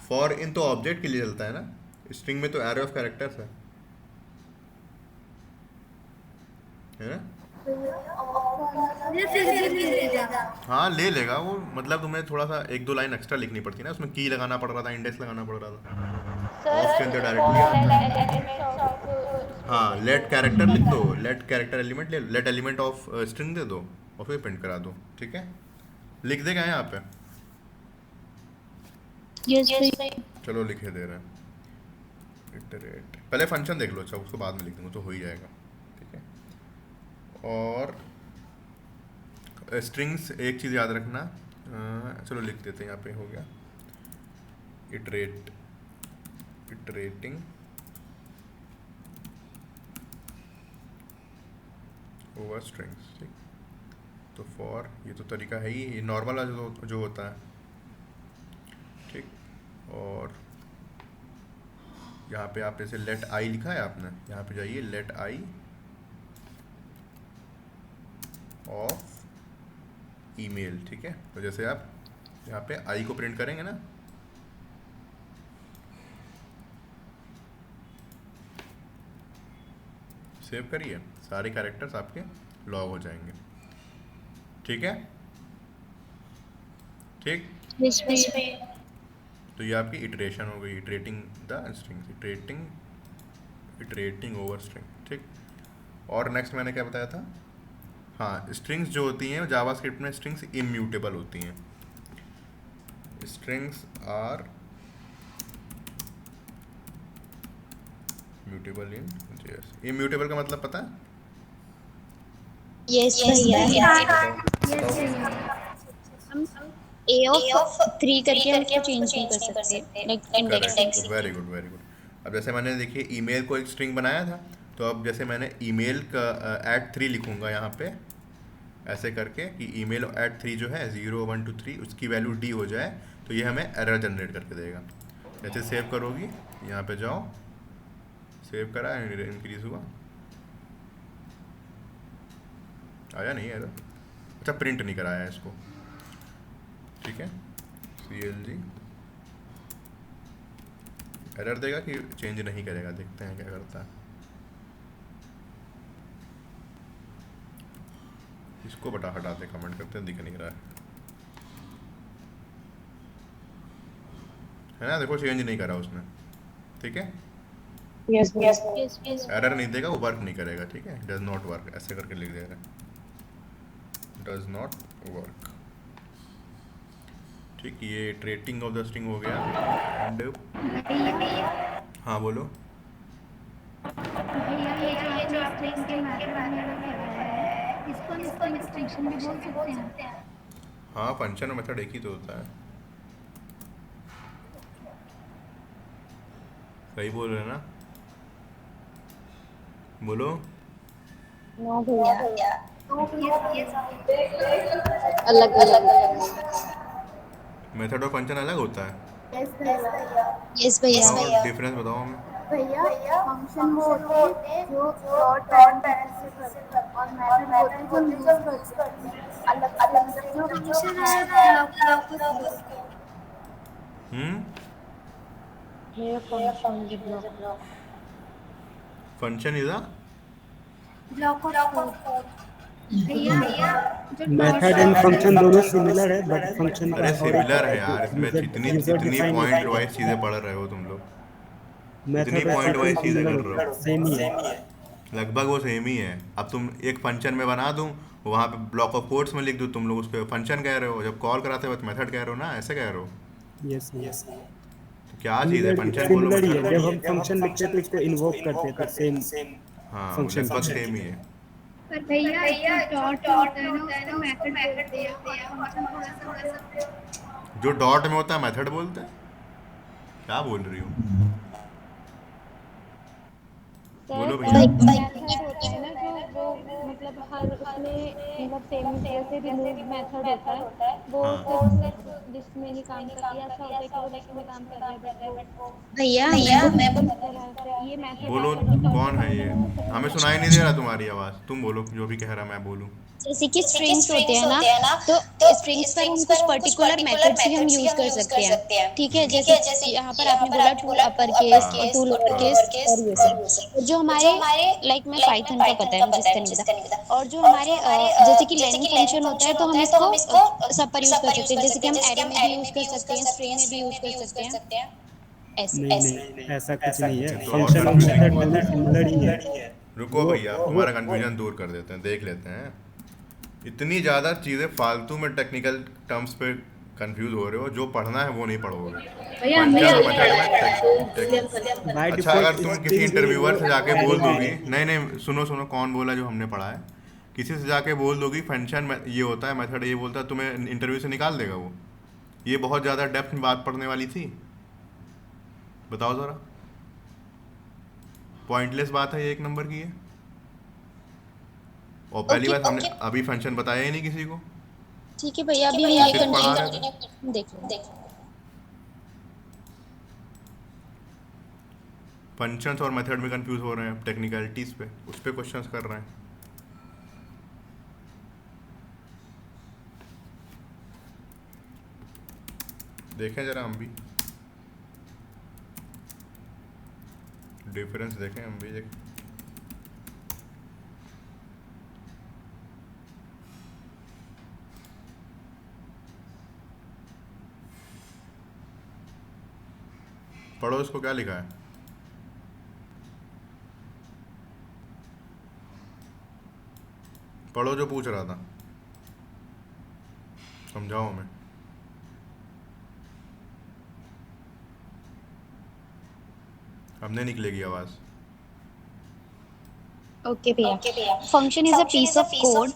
Speaker 1: फॉर इन तो ऑब्जेक्ट के लिए चलता है ना, स्ट्रिंग में तो एरे ऑफ कैरेक्टर्स है ना। हाँ, ले लेगा वो, मतलब तुम्हें थोड़ा सा 1-2 लाइन एक्स्ट्रा लिखनी पड़ती ना, उसमें की लगाना पड़ रहा था, इंडेक्स लगाना पड़ रहा था, ऑफ के अंदर डायरेक्टली। हाँ, लेट कैरेक्टर लिख दो, लेट कैरेक्टर एलिमेंट ले लो, लेट एलिमेंट ऑफ स्ट्रिंग दे दो और फिर प्रिंट करा दो। ठीक है, लिख देगा यहाँ पे, चलो लिखे दे रहे हैं, इटरेट। पहले फंक्शन देख लो, अच्छा उसको बाद में लिख दूंगा तो हो ही जाएगा। ठीक है, और स्ट्रिंग्स एक चीज़ याद रखना, चलो लिख देते हैं, यहाँ पे हो गया इटरेटिंग ओवर स्ट्रिंग्स। ठीक, तो फॉर ये तो तरीका है ही, ये नॉर्मल वाला जो होता है। ठीक, और यहाँ पे आप जैसे लेट आई लिखा है आपने, यहाँ पे जाइए लेट आई ऑफ ईमेल। ठीक है, तो जैसे आप यहाँ पे आई को प्रिंट करेंगे ना, सेव करिए, सारे कैरेक्टर्स आपके लॉग हो जाएंगे। ठीक है, ठीक, तो ये आपकी इटरेशन हो गई, iterating the strings, iterating over string. ठीक, और नेक्स्ट मैंने क्या बताया था, हाँ, स्ट्रिंग्स जो होती हैं जावास्क्रिप्ट में, स्ट्रिंग्स इम्यूटेबल होती हैं। Strings are mutable in JS. Immutable का मतलब पता है?
Speaker 3: यस भैया, हम A(3) करके हम उसको चेंज नहीं कर सकते, like indexing.
Speaker 1: Very good, very good. अब जैसे मैंने देखिए ईमेल को एक स्ट्रिंग बनाया था, तो अब जैसे मैंने ईमेल का @3 लिखूंगा यहाँ पे ऐसे करके कि ईमेल @3 जो है 0 1 2 3 उसकी वैल्यू d हो जाए, तो ये हमें एरर जनरेट करके देगा। जैसे सेव करोगी, यहाँ पे जाओ, सेव करा, इंक्रीज हुआ, आया नहीं एरर। अच्छा, प्रिंट नहीं कराया इसको, ठीक है। CLG एरर देगा कि चेंज नहीं करेगा, देखते हैं क्या करता है। इसको बटा हटाते, कमेंट करते हैं, दिख नहीं रहा है ना, देखो चेंज नहीं करा उसने, ठीक है। एरर नहीं देगा, वो वर्क नहीं करेगा, ठीक है। डज नॉट वर्क ऐसे करके लिख दे रहा है, डज नॉट वर्क, ठीक। ये ट्रेटिंग ऑफ द स्ट्रिंग हो गया। एंड हाँ बोलो। हाँ, फंक्शन और मेथड एक ही तो होता है, सही बोल रहे हैं ना, बोलो।
Speaker 4: नो भैया, अलग अलग।
Speaker 1: मेथड और फंक्शन अलग होता है।
Speaker 3: यस भैया।
Speaker 1: और डिफरेंस बताओ हमें।
Speaker 4: भैया फंक्शन वो होते हैं जो डॉट पैरेंथेसिस से करते हैं और मेथड वो होते हैं जो हम यूज करते हैं अलग अलग। जो फंक्शन है
Speaker 1: function is a
Speaker 6: block of code.
Speaker 5: Method and function दोनों सिमिलर है, बट फंक्शन का
Speaker 1: अरे सिमिलर है यार, इसमें इतनी पॉइंट वाइज चीजें पढ़ रहे हो तुम लोग, इतनी पॉइंट वाइज चीजें कर रहे हो,
Speaker 5: सेम ही है,
Speaker 1: लगभग वो सेम ही है। अब तुम एक फंक्शन में बना दूं, वहाँ पे ब्लॉक ऑफ कोड्स में लिख दूं, तुम लोग उस पर फंक्शन कह रहे हो, जब कॉल कराते हो तो मेथड कह रहे हो ना, ऐसे कह रहे हो।
Speaker 5: यस यस,
Speaker 1: तो क्या चीज़ है, फंक्शन बोलो,
Speaker 5: सिमिलर ही है।
Speaker 1: मेथड
Speaker 5: जब हम फंक्शन लिखते हैं तो इसको इन्वोक करते हैं, तो सेम
Speaker 1: हाँ,
Speaker 5: फंक्शन
Speaker 1: लगभग सेम ही है।
Speaker 9: पर भैया डॉट होता है ना, उसको मेथड बोलते हैं और फंक्शन थोड़ा सा
Speaker 1: जो डॉट में होता है मेथड बोलते हैं, क्या बोल रही हो, बोलो भैया।
Speaker 8: मेथड होता है ना जो वो मतलब हर उसमें मतलब सेम जैसे रिमूव मेथड होता है वो सिर्फ लिस्ट में ही काम करता है, ऐसा होता है कि वो लिस्ट में काम कर रहा है बट वो
Speaker 3: भैया
Speaker 8: ये मेथड
Speaker 1: बोलो कौन है ये, हमें सुनाई नहीं दे रहा तुम्हारी आवाज़, तुम बोलो जो भी कह रहा मैं बोलूँ।
Speaker 3: जैसे कि स्ट्रिंग्स होते हैं ना, तो स्ट्रिंग्स पर हम कुछ पर्टिकुलर मेथड्स भी हम यूज कर सकते हैं, ठीक है। जैसे यहाँ पर आपने बोला टू अपर केस और टू लोअर केस और ये सब, जो हमारे लाइक मैं पाइथन का पता है, मुझे इसका नहीं पता। और जो हमारे जैसे कि लेनिंग फंक्शन होता है, तो हम इसको सब पर यूज कर सकते हैं, जैसे कि हम एरे में भी यूज कर सकते हैं, स्ट्रिंग में भी यूज कर सकते हैं, ऐसे।
Speaker 5: नहीं, ऐसा कुछ नहीं है, फंक्शन और मेथड दोनों सिमिलर ही है।
Speaker 1: रुको भैया, तुम्हारा कंफ्यूजन दूर कर देते हैं, देख लेते हैं। इतनी ज़्यादा चीज़ें फालतू में टेक्निकल टर्म्स पे कंफ्यूज हो रहे हो, जो पढ़ना है वो नहीं पढ़ोगे। अच्छा, अगर तुम किसी इंटरव्यूअर से जाके बोल दोगी, नहीं सुनो, कौन बोला जो हमने पढ़ा है, किसी से जाके बोल दोगी फंक्शन ये होता है, मेथड ये बोलता है, तुम्हें इंटरव्यू से निकाल देगा वो। ये बहुत ज़्यादा डेप्थ में बात पढ़ने वाली थी, बताओ ज़रा। पॉइंटलेस बात है ये, एक नंबर की है। और पहली बात, हमने अभी फंक्शन बताया ही नहीं किसी को।
Speaker 3: ठीक है भैया, अभी ये कंटिन्यू देख लो।
Speaker 1: फंक्शंस और मेथड में कंफ्यूज हो रहे हैं, टेक्निकलिटीज पे, उस पे क्वेश्चंस कर रहे हैं। देखें जरा हम भी, डिफरेंस देखें हम भी, देखें। पढ़ो इसको, क्या लिखा है, पढ़ो जो पूछ रहा था, समझाओ हमें। अब नहीं निकलेगी आवाज।
Speaker 3: Okay भैया, function is a piece of code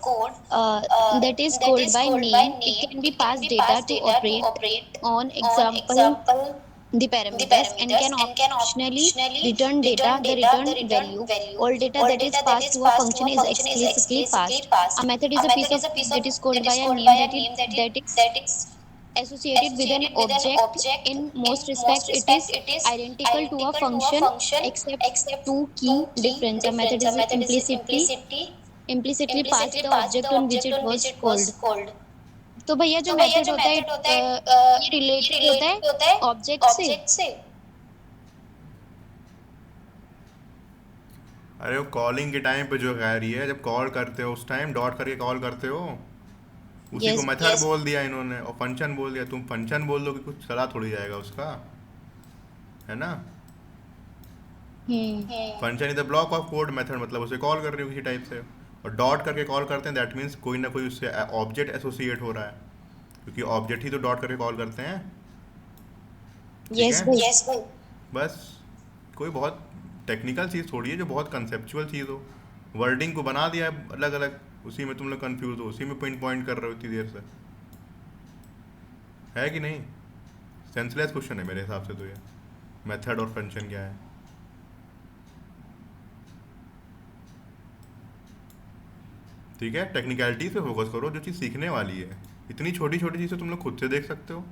Speaker 3: that is called by name. It can be passed data to operate on. Example the parameters and can optionally return data the returned value. All data that is passed to a function is explicitly passed. A method is a piece of code that is called by a name that is associated with an object. In most respects it is identical to a function except two key difference. A method is implicitly passed the object on which it was called. तो भैया जो method होता है ये related होता है object से।
Speaker 1: अरे वो कॉलिंग के टाइम पे जो कह रही है, जब कॉल करते हो उस टाइम डॉट करके कॉल करते हो, उसी को मेथड बोल दिया इन्होंने और फंक्शन बोल दिया। तुम फंक्शन बोल दो कि कुछ चला थोड़ी जाएगा उसका, है ना। Function is the block of code, method मतलब उसे कॉल कर रही हो किसी टाइप से, और डॉट करके कॉल करते हैं दैट मीन्स कोई ना कोई उससे ऑब्जेक्ट एसोसिएट हो रहा है, क्योंकि ऑब्जेक्ट ही तो डॉट करके कॉल करते हैं।
Speaker 3: यस भाई।
Speaker 1: बस कोई बहुत टेक्निकल चीज़ थोड़ी है जो बहुत कंसेप्चुअल चीज़ हो। वर्डिंग को बना दिया है अलग अलग, उसी में तुम लोग कंफ्यूज हो, उसी में पिन पॉइंट कर रहे हो इतनी देर से, है कि नहीं। सेंसलेस क्वेश्चन है मेरे हिसाब से तो ये मेथड और फंक्शन क्या है। ठीक है, टेक्निकलिटीज पे फोकस करो, जो चीज़ सीखने वाली है। इतनी छोटी छोटी चीज़ें तुम लोग खुद से देख सकते हो।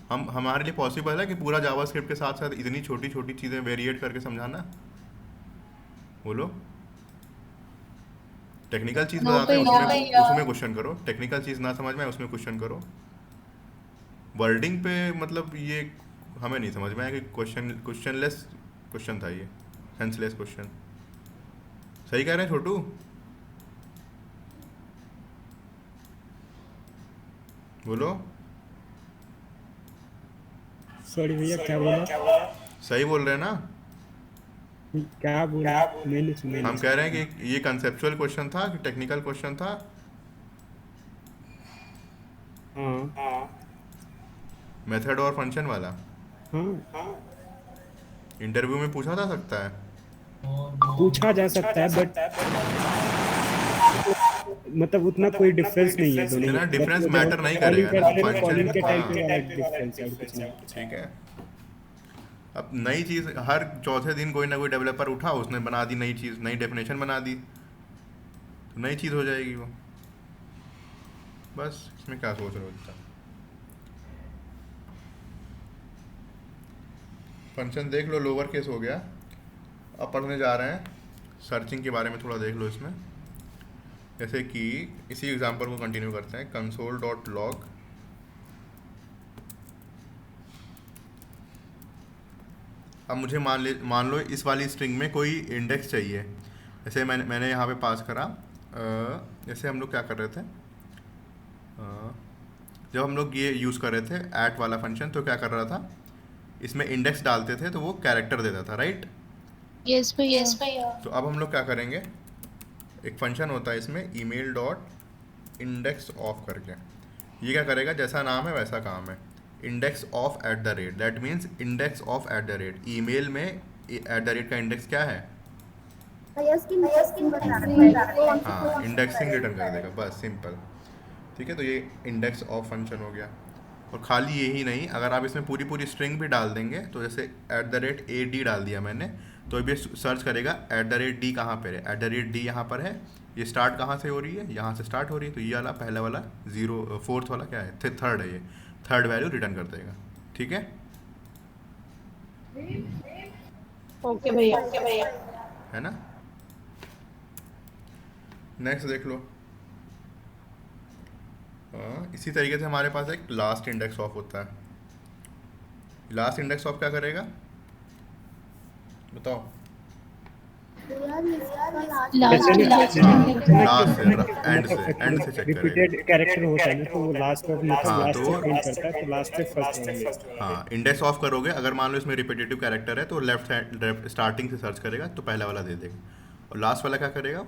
Speaker 1: हमारे लिए पॉसिबल है कि पूरा जावास्क्रिप्ट के साथ साथ इतनी छोटी छोटी चीज़ें वेरिएट करके समझाना। बोलो, टेक्निकल चीज़ बताते हैं उसमें क्वेश्चन करो, टेक्निकल चीज़ ना समझ में आए उसमें क्वेश्चन करो। वर्डिंग पे मतलब ये हमें नहीं समझ में आया कि क्वेश्चनलेस क्वेश्चन था ये, सेंसलेस क्वेश्चन। सही कह रहे हैं छोटू? बोलो।
Speaker 5: सॉरी भैया, क्या बोला?
Speaker 1: सही बोल रहे हैं ना?
Speaker 5: क्या बोला? मैंने सुना।
Speaker 1: हम कह रहे हैं कि ये कंसेप्चुअल क्वेश्चन था कि टेक्निकल क्वेश्चन था?
Speaker 5: हाँ।
Speaker 1: मेथड और फंक्शन वाला।
Speaker 5: हाँ,
Speaker 1: इंटरव्यू में पूछा जा सकता है,
Speaker 5: पूछा जा सकता है, बट मतलब उतना कोई डिफरेंस नहीं है दोनों में।
Speaker 1: डिफरेंस मैटर नहीं करेगा ना
Speaker 5: कॉलिंग के टाइम पे
Speaker 1: फंक्शन।
Speaker 5: वाला डिफरेंस है, कुछ नहीं।
Speaker 1: ठीक है, अब नई चीज़ हर चौथे दिन कोई ना कोई डेवलपर उठा, उसने बना दी नई चीज़, नई डेफिनेशन बना दी, तो नई चीज़ हो जाएगी वो। बस इसमें क्या सोच रहे हो इतना। फंक्शन देख लो, लोअर केस हो गया। अब पढ़ने जा रहे हैं सर्चिंग के बारे में, थोड़ा देख लो इसमें। जैसे कि इसी एग्जांपल को कंटिन्यू करते हैं। console.log अब मुझे मान लो इस वाली स्ट्रिंग में कोई इंडेक्स चाहिए। जैसे मैंने यहाँ पे पास करा, जैसे हम लोग क्या कर रहे थे, जब हम लोग ये यूज़ कर रहे थे ऐट वाला फंक्शन, तो क्या कर रहा था, इसमें इंडेक्स डालते थे तो वो कैरेक्टर देता था, राइट?
Speaker 3: यस भैया।
Speaker 1: तो अब हम लोग क्या करेंगे, एक फंक्शन होता है इसमें email डॉट इंडेक्स ऑफ करके। ये क्या करेगा, जैसा नाम है वैसा काम है, index of at the rate, that means index of at the rate. Email में एट द रेट का इंडेक्स क्या है? हाँ, इंडेक्सिंग रिटर्न कर देगा, बस सिंपल। ठीक है, तो ये इंडेक्स ऑफ फंक्शन हो गया। और खाली यही नहीं, अगर आप इसमें पूरी पूरी स्ट्रिंग भी डाल देंगे, तो जैसे एट द रेट AD डाल दिया मैंने, तो अभी सर्च करेगा एट द रेट D कहाँ पर है, एट द रेट D यहाँ पर है। ये स्टार्ट कहाँ से हो रही है, यहाँ से स्टार्ट हो रही है, तो ये वाला पहला वाला 4th वाला क्या है, थर्ड है, ये थर्ड वैल्यू रिटर्न कर देगा। ठीक है,
Speaker 2: ओके भैया।
Speaker 1: है ना। नेक्स्ट देख लो। इसी तरीके से हमारे पास एक लास्ट इंडेक्स ऑफ होता है। लास्ट इंडेक्स ऑफ क्या करेगा बताओ?
Speaker 5: लास्ट
Speaker 1: एंड से चेक
Speaker 5: रिपीटेड कैरेक्टर होता है ना, तो वो लास्ट ऑफ मतलब लास्ट से प्रिंट करता है, तो लास्ट से फर्स्ट होंगे।
Speaker 1: हाँ, इंडेक्स ऑफ करोगे, अगर मान लो इसमें रिपीटेटिव कैरेक्टर है तो लेफ्ट स्टार्टिंग से सर्च करेगा तो पहला वाला दे देगा, और लास्ट वाला क्या करेगा,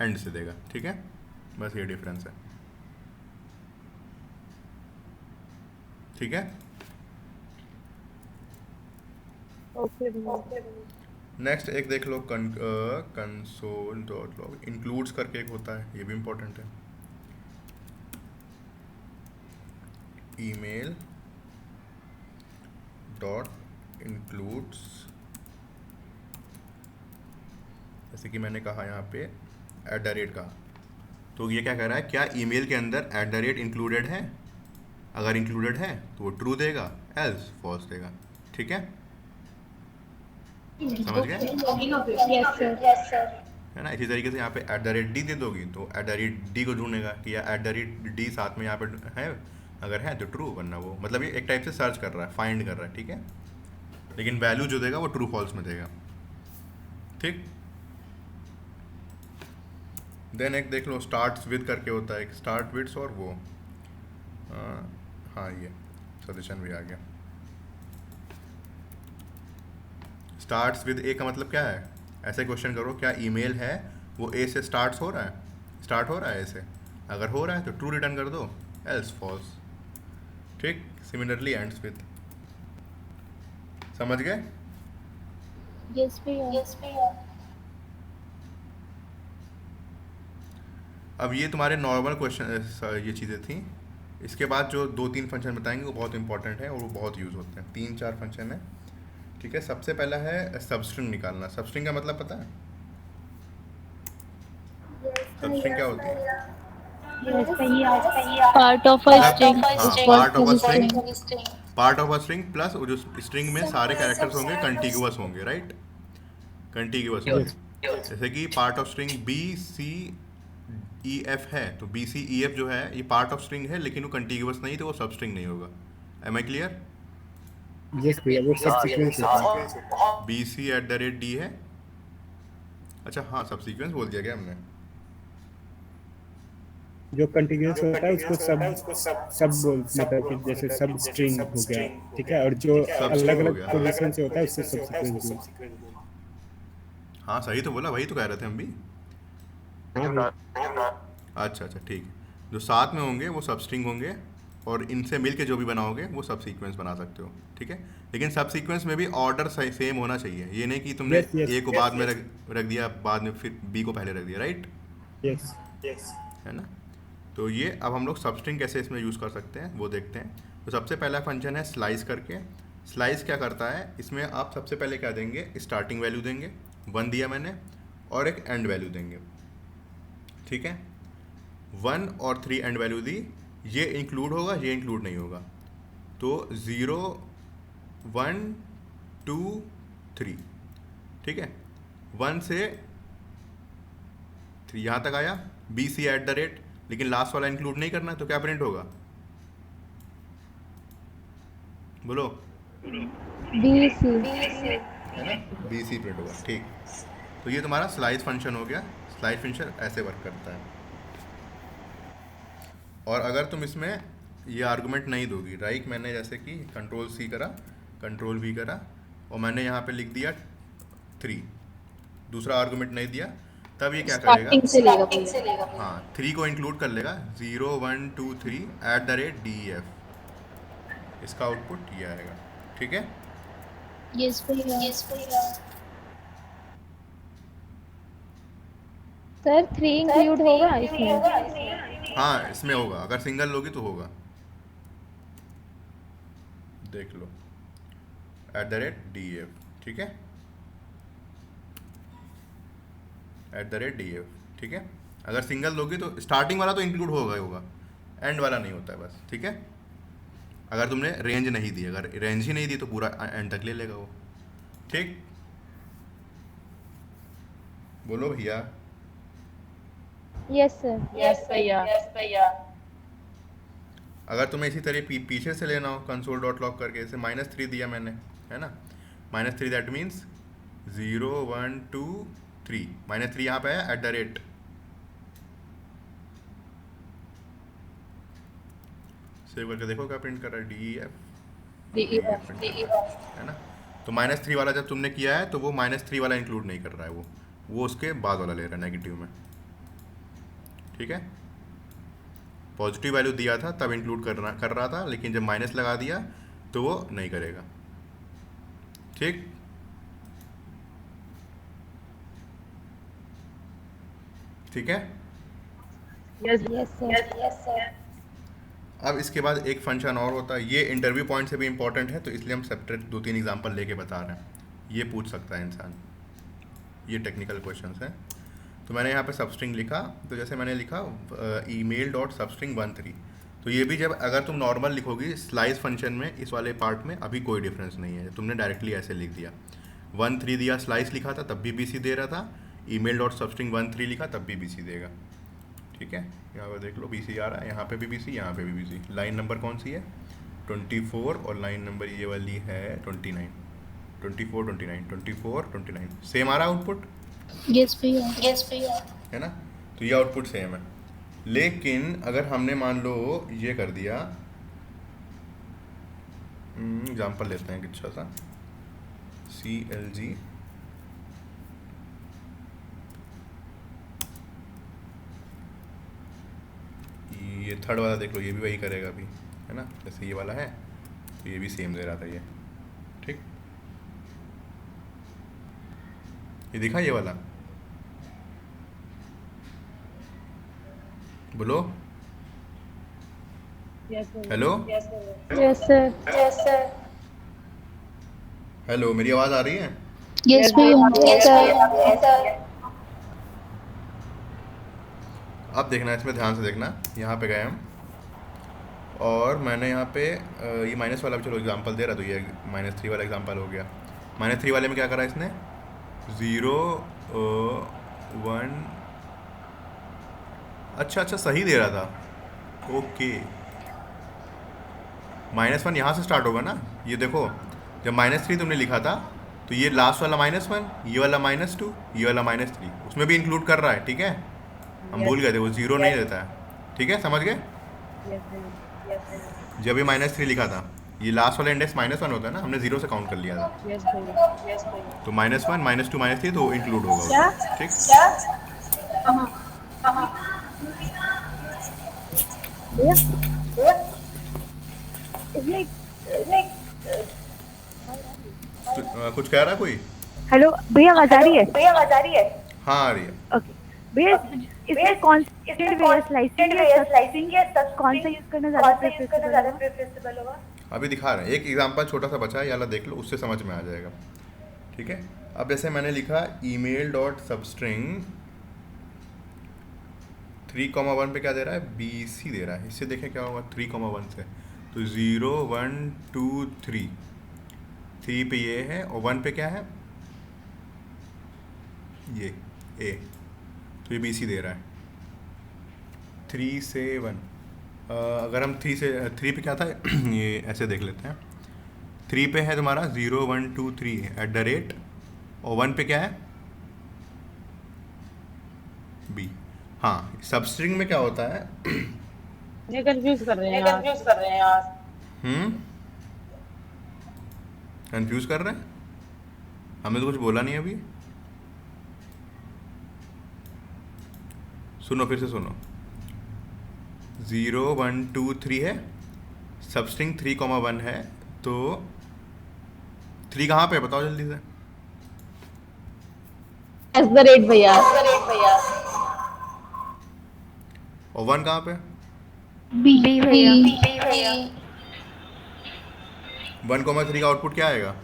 Speaker 1: एंड से देगा। ठीक है, बस ये डिफरेंस है। ठीक है, नेक्स्ट एक देख लो, console.log इंक्लूड्स करके एक होता है, ये भी इम्पोर्टेंट है। ईमेल डॉट इंक्लूड्स, जैसे कि मैंने कहा यहाँ पे @ कहा, तो ये क्या कह रहा है, क्या ईमेल के अंदर @ इंक्लूडेड है? अगर इंक्लूडेड है तो वो ट्रू देगा, एल्स फॉल्स देगा। ठीक है, समझ गए?
Speaker 8: Yes sir.
Speaker 1: है ना। इसी तरीके से यहाँ पे @d दे दोगी तो @d को ढूंढेगा कि या @d साथ में यहाँ पे है, अगर है तो ट्रू, वरना वो, मतलब ये एक टाइप से सर्च कर रहा है, फाइंड कर रहा है। ठीक है, लेकिन वैल्यू जो देगा वो ट्रू फॉल्स में देगा। ठीक, देन एक देख लो स्टार्ट्स विद करके होता है, एक स्टार्ट विड्स और वो हाँ ये सजेशन भी आ गया। स्टार्ट्स विद ए का मतलब क्या है? ऐसे क्वेश्चन करो, क्या ईमेल है वो ए से स्टार्ट हो रहा है ए से? अगर हो रहा है तो ट्रू रिटर्न कर दो, एल्स फॉल्स। ठीक, सिमिलरली एंड्स विद। समझ गए?
Speaker 8: यस भैया।
Speaker 1: अब ये तुम्हारे नॉर्मल क्वेश्चन ये चीज़ें थी। इसके बाद जो 2-3 फंक्शन बताएंगे वो बहुत इंपॉर्टेंट है और वो बहुत यूज़ होते हैं। 3-4 फंक्शन है। ठीक है, सबसे पहला है सबस्ट्रिंग निकालना। सबस्ट्रिंग का मतलब पता है? सबस्ट्रिंग क्या होती है?
Speaker 8: Part of a string.
Speaker 1: Part of a string plus जो स्ट्रिंग में सारे कैरेक्टर्स होंगे कंटिग्यूअस होंगे, राइट? कंटिग्यूअस होंगे। जैसे कि पार्ट ऑफ स्ट्रिंग BCEF है, तो BCEF जो है ये पार्ट ऑफ स्ट्रिंग है, लेकिन वो कंटिग्यूअस नहीं, तो वो सब स्ट्रिंग नहीं होगा। M I clear?
Speaker 5: यस भैया, वो सब सीक्वेंस होता है।
Speaker 1: BC @ D है। अच्छा हाँ, सब सीक्वेंस बोल दिया क्या हमने?
Speaker 5: जो कंटिन्यूअस होता है उसको सब बोल, मतलब कि जैसे सब स्ट्रिंग हो गया। ठीक है, और जो अलग अलग पोजीशन से होता है उससे सब सीक्वेंस बोल।
Speaker 1: हाँ सही तो बोला, वही तो कह रहे थे हम भी। अच्छा ठीक है, जो साथ में होंगे वो सब स्ट्रिंग होंगे, और इनसे मिलके जो भी बनाओगे वो सब सीक्वेंस बना सकते हो। ठीक है, लेकिन सब सीक्वेंस में भी ऑर्डर सेम होना चाहिए। ये नहीं कि तुमने ए को बाद में रख दिया, बाद में फिर बी को पहले रख दिया, राइट?
Speaker 5: यस,
Speaker 1: है ना। तो ये अब हम लोग सब स्ट्रिंग कैसे इसमें यूज़ कर सकते हैं वो देखते हैं। तो सबसे पहला फंक्शन है स्लाइस करके। स्लाइस क्या करता है, इसमें आप सबसे पहले क्या देंगे, स्टार्टिंग वैल्यू देंगे, 1 दिया मैंने, और एक एंड वैल्यू देंगे। ठीक है, 1 और 3 एंड वैल्यू दी, ये इंक्लूड होगा, ये इंक्लूड नहीं होगा। तो 0 1 2 3, ठीक है, 1 से 3 यहाँ तक आया, BC @, लेकिन लास्ट वाला इंक्लूड नहीं करना, तो क्या प्रिंट होगा? बोलो।
Speaker 8: BC
Speaker 1: है ना, BC प्रिंट होगा। ठीक, तो ये तुम्हारा स्लाइस फंक्शन हो गया। स्लाइस फंक्शन ऐसे वर्क करता है। और अगर तुम इसमें ये आर्गुमेंट नहीं दोगी, राइट, मैंने जैसे कि Ctrl+C करा, Ctrl+V करा, और मैंने यहाँ पे लिख दिया 3, दूसरा आर्गुमेंट नहीं दिया, तब ये क्या करेगा? हाँ, 3 को इंक्लूड कर लेगा, 0 1 2 3 @DEF, इसका आउटपुट ये आएगा। ठीक है,
Speaker 8: यस भैया। सर 3 इंक्लूड होगा इसमें?
Speaker 1: हाँ इसमें होगा, अगर सिंगल लोगी तो होगा। देख लो, @DEF, ठीक है, @DEF, ठीक है। अगर सिंगल लोगी तो स्टार्टिंग वाला तो इंक्लूड होगा, एंड वाला नहीं होता है बस। ठीक है, अगर तुमने रेंज नहीं दी, अगर रेंज ही नहीं दी तो पूरा एंड तक ले लेगा वो। ठीक, बोलो भैया।
Speaker 8: Yes sir.
Speaker 1: अगर तुम्हें इसी तरह पीछे से लेना हो, console.log करके, जैसे -3 दिया मैंने, है ना, -3 दैट मीन्स 0 1 2 3, -3 यहाँ पे आया @ सेव करके देखो क्या प्रिंट कर रहा है, DEF, है ना। तो -3 वाला जब तुमने किया है तो वो -3 वाला इंक्लूड नहीं कर रहा है, वो उसके बाद वाला ले रहा है नेगेटिव में। ठीक है, पॉजिटिव वैल्यू दिया था तब इंक्लूड कर रहा था, लेकिन जब माइनस लगा दिया तो वो नहीं करेगा। ठीक, ठीक है।
Speaker 8: Yes sir.
Speaker 1: अब इसके बाद एक फंक्शन और होता है, ये इंटरव्यू पॉइंट से भी इंपॉर्टेंट है, तो इसलिए हम सेपरेट 2-3 एग्जांपल लेके बता रहे हैं। ये पूछ सकता है इंसान, ये टेक्निकल क्वेश्चंस हैं। तो मैंने यहाँ पे सबस्ट्रिंग लिखा, तो जैसे मैंने लिखा email डॉट सबस्ट्रिंग 13, तो ये भी जब अगर तुम नॉर्मल लिखोगी स्लाइस फंक्शन में, इस वाले पार्ट में अभी कोई डिफरेंस नहीं है, तुमने डायरेक्टली ऐसे लिख दिया 13 दिया, स्लाइस लिखा था तब भी BC दे रहा था, email डॉट सबस्ट्रिंग 13 लिखा तब भी BC देगा। ठीक है, यहाँ पर देख लो BC आ रहा है, यहाँ पे भी BC, यहाँ पे भी BC। लाइन नंबर कौन सी है? 24, और लाइन नंबर ये वाली है 29। 24, 29, 24, 29 सेम आ रहा है आउटपुट?
Speaker 3: यस भैया।
Speaker 1: है ना, तो ये आउटपुट सेम है। लेकिन अगर हमने मान लो ये कर दिया, एग्जाम्पल लेते हैं अच्छा सा, CLG ये थर्ड वाला देख लो, ये भी वही करेगा अभी, है ना, जैसे ये वाला है तो ये भी सेम दे रहा था ये। ठीक, ये दिखा ये वाला, बोलो हेलो,
Speaker 8: यस सर।
Speaker 1: हेलो, मेरी आवाज़ आ रही है?
Speaker 3: यस भैया।
Speaker 1: अब देखना, इसमें ध्यान से देखना, यहाँ पे गए हम और मैंने यहाँ पे ये माइनस वाला भी चलो एग्जांपल दे रहा, तो ये -3 वाला एग्जांपल हो गया। -3 वाले में क्या करा इसने? 0 1, अच्छा सही दे रहा था, ओके। -1 यहाँ से स्टार्ट होगा ना, ये देखो जब -3 तुमने लिखा था तो ये लास्ट वाला -1, ये वाला -2, ये वाला -3 उसमें भी इंक्लूड कर रहा है। ठीक है, हम भूल गए थे, वो 0 नहीं देता है। ठीक है, समझ गए? जब ये -3 लिखा था, ये लास्ट वाला इंडेक्स -1 होता है ना, हमने 0 से काउंट कर लिया था, तो -1, -2, -3 तो इंक्लूड होगा उसमें। ठीक, कुछ कह रहा है कोई?
Speaker 10: हेलो भैया, आवाज आ रही है?
Speaker 1: हाँ आ रही है।
Speaker 10: ओके भैया, इसमें कौन स्लाइसिंग कौन सा यूज करना ज्यादा प्रेफरेबल होगा?
Speaker 1: अभी दिखा रहे हैं, एक एग्जांपल छोटा सा बचा है, ये वाला देख लो, उससे समझ में आ जाएगा। ठीक है, अब जैसे मैंने लिखा email डॉट सबस्ट्रिंग 3,1 पे क्या दे रहा है? BC दे रहा है। इससे देखें क्या होगा 3,1 से, तो 0 1 2 3, 3 पे ये है और 1 पे क्या है? ये A, तो ये BC दे रहा है 3 से 1। अगर हम 3 पे क्या था ये ऐसे देख लेते हैं, 3 पे है तुम्हारा 0 1 2 3 @ और 1 पे क्या है? B। हाँ, सबस्ट्रिंग में क्या होता है?
Speaker 10: ये कंफ्यूज कर रहे हैं यार।
Speaker 1: कंफ्यूज कर रहे हैं? हमने तो कुछ बोला नहीं अभी। सुनो, फिर से सुनो, 0 1 2 3 है, सबस्ट्रिंग 3,1 है, तो 3 कहाँ पे है बताओ जल्दी से?
Speaker 10: @ भैया।
Speaker 1: और 1 कहाँ पे?
Speaker 10: बी भैया।
Speaker 1: 1,3 का आउटपुट क्या आएगा?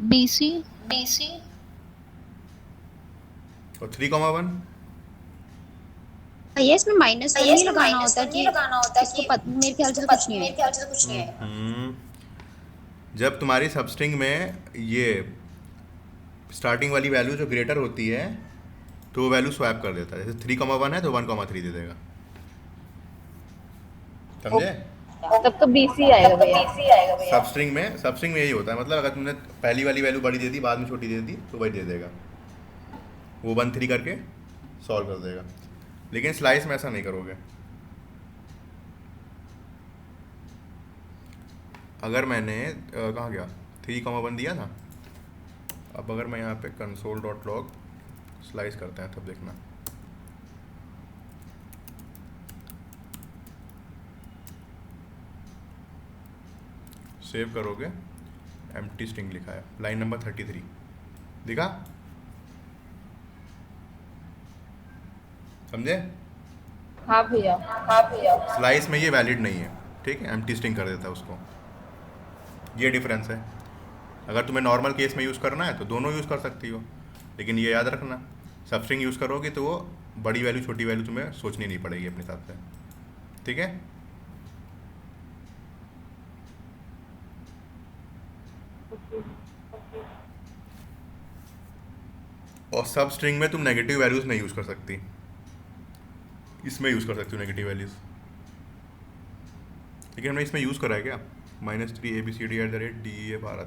Speaker 3: BC।
Speaker 1: और 3,1?
Speaker 3: भैया इसमें माइनस नहीं लगाना होता कि इसको मेरे ख्याल से तो कुछ नहीं है।
Speaker 1: जब तुम्हारी सबस्ट्रिंग में ये स्टार्टिंग वाली वैल्यू जो ग्रेटर होती है तो वो वैल्यू स्वैप कर देता है। जैसे 3,1 है तो 1,3 दे देगा, समझे?
Speaker 10: तब तो BC आएगा भैया।
Speaker 1: सबस्ट्रिंग में यही होता है, मतलब अगर तुमने पहली वाली वैल्यू बड़ी दे दी, बाद में छोटी दे दी, तो वही दे देगा, वो 1,3 करके सॉल्व कर देगा। लेकिन स्लाइस में ऐसा नहीं करोगे। अगर मैंने कहाँ गया 3,1 दिया था, अब अगर मैं यहाँ पे console.log स्लाइस करते हैं तब देखना, सेव करोगे, एम्प्टी स्ट्रिंग लिखा है, लाइन नंबर 33 दिखा? समझे?
Speaker 2: हाँ भैया।
Speaker 1: स्लाइस में ये वैलिड नहीं है, ठीक है, एम्प्टी स्ट्रिंग कर देता है उसको। ये डिफरेंस है। अगर तुम्हें नॉर्मल केस में यूज़ करना है तो दोनों यूज़ कर सकती हो, लेकिन ये याद रखना, सब स्ट्रिंग यूज़ करोगे तो वो बड़ी वैल्यू छोटी वैल्यू तुम्हें सोचनी नहीं पड़ेगी अपने हिसाब से, ठीक है? और सब स्ट्रिंग में तुम नेगेटिव वैल्यूज़ नहीं यूज़ कर सकती, इसमें यूज़ कर सकती हो नेगेटिव वैल्यूज़। लेकिन हमने इसमें यूज़ करा है क्या? -3 ABCD@DEF आ रहा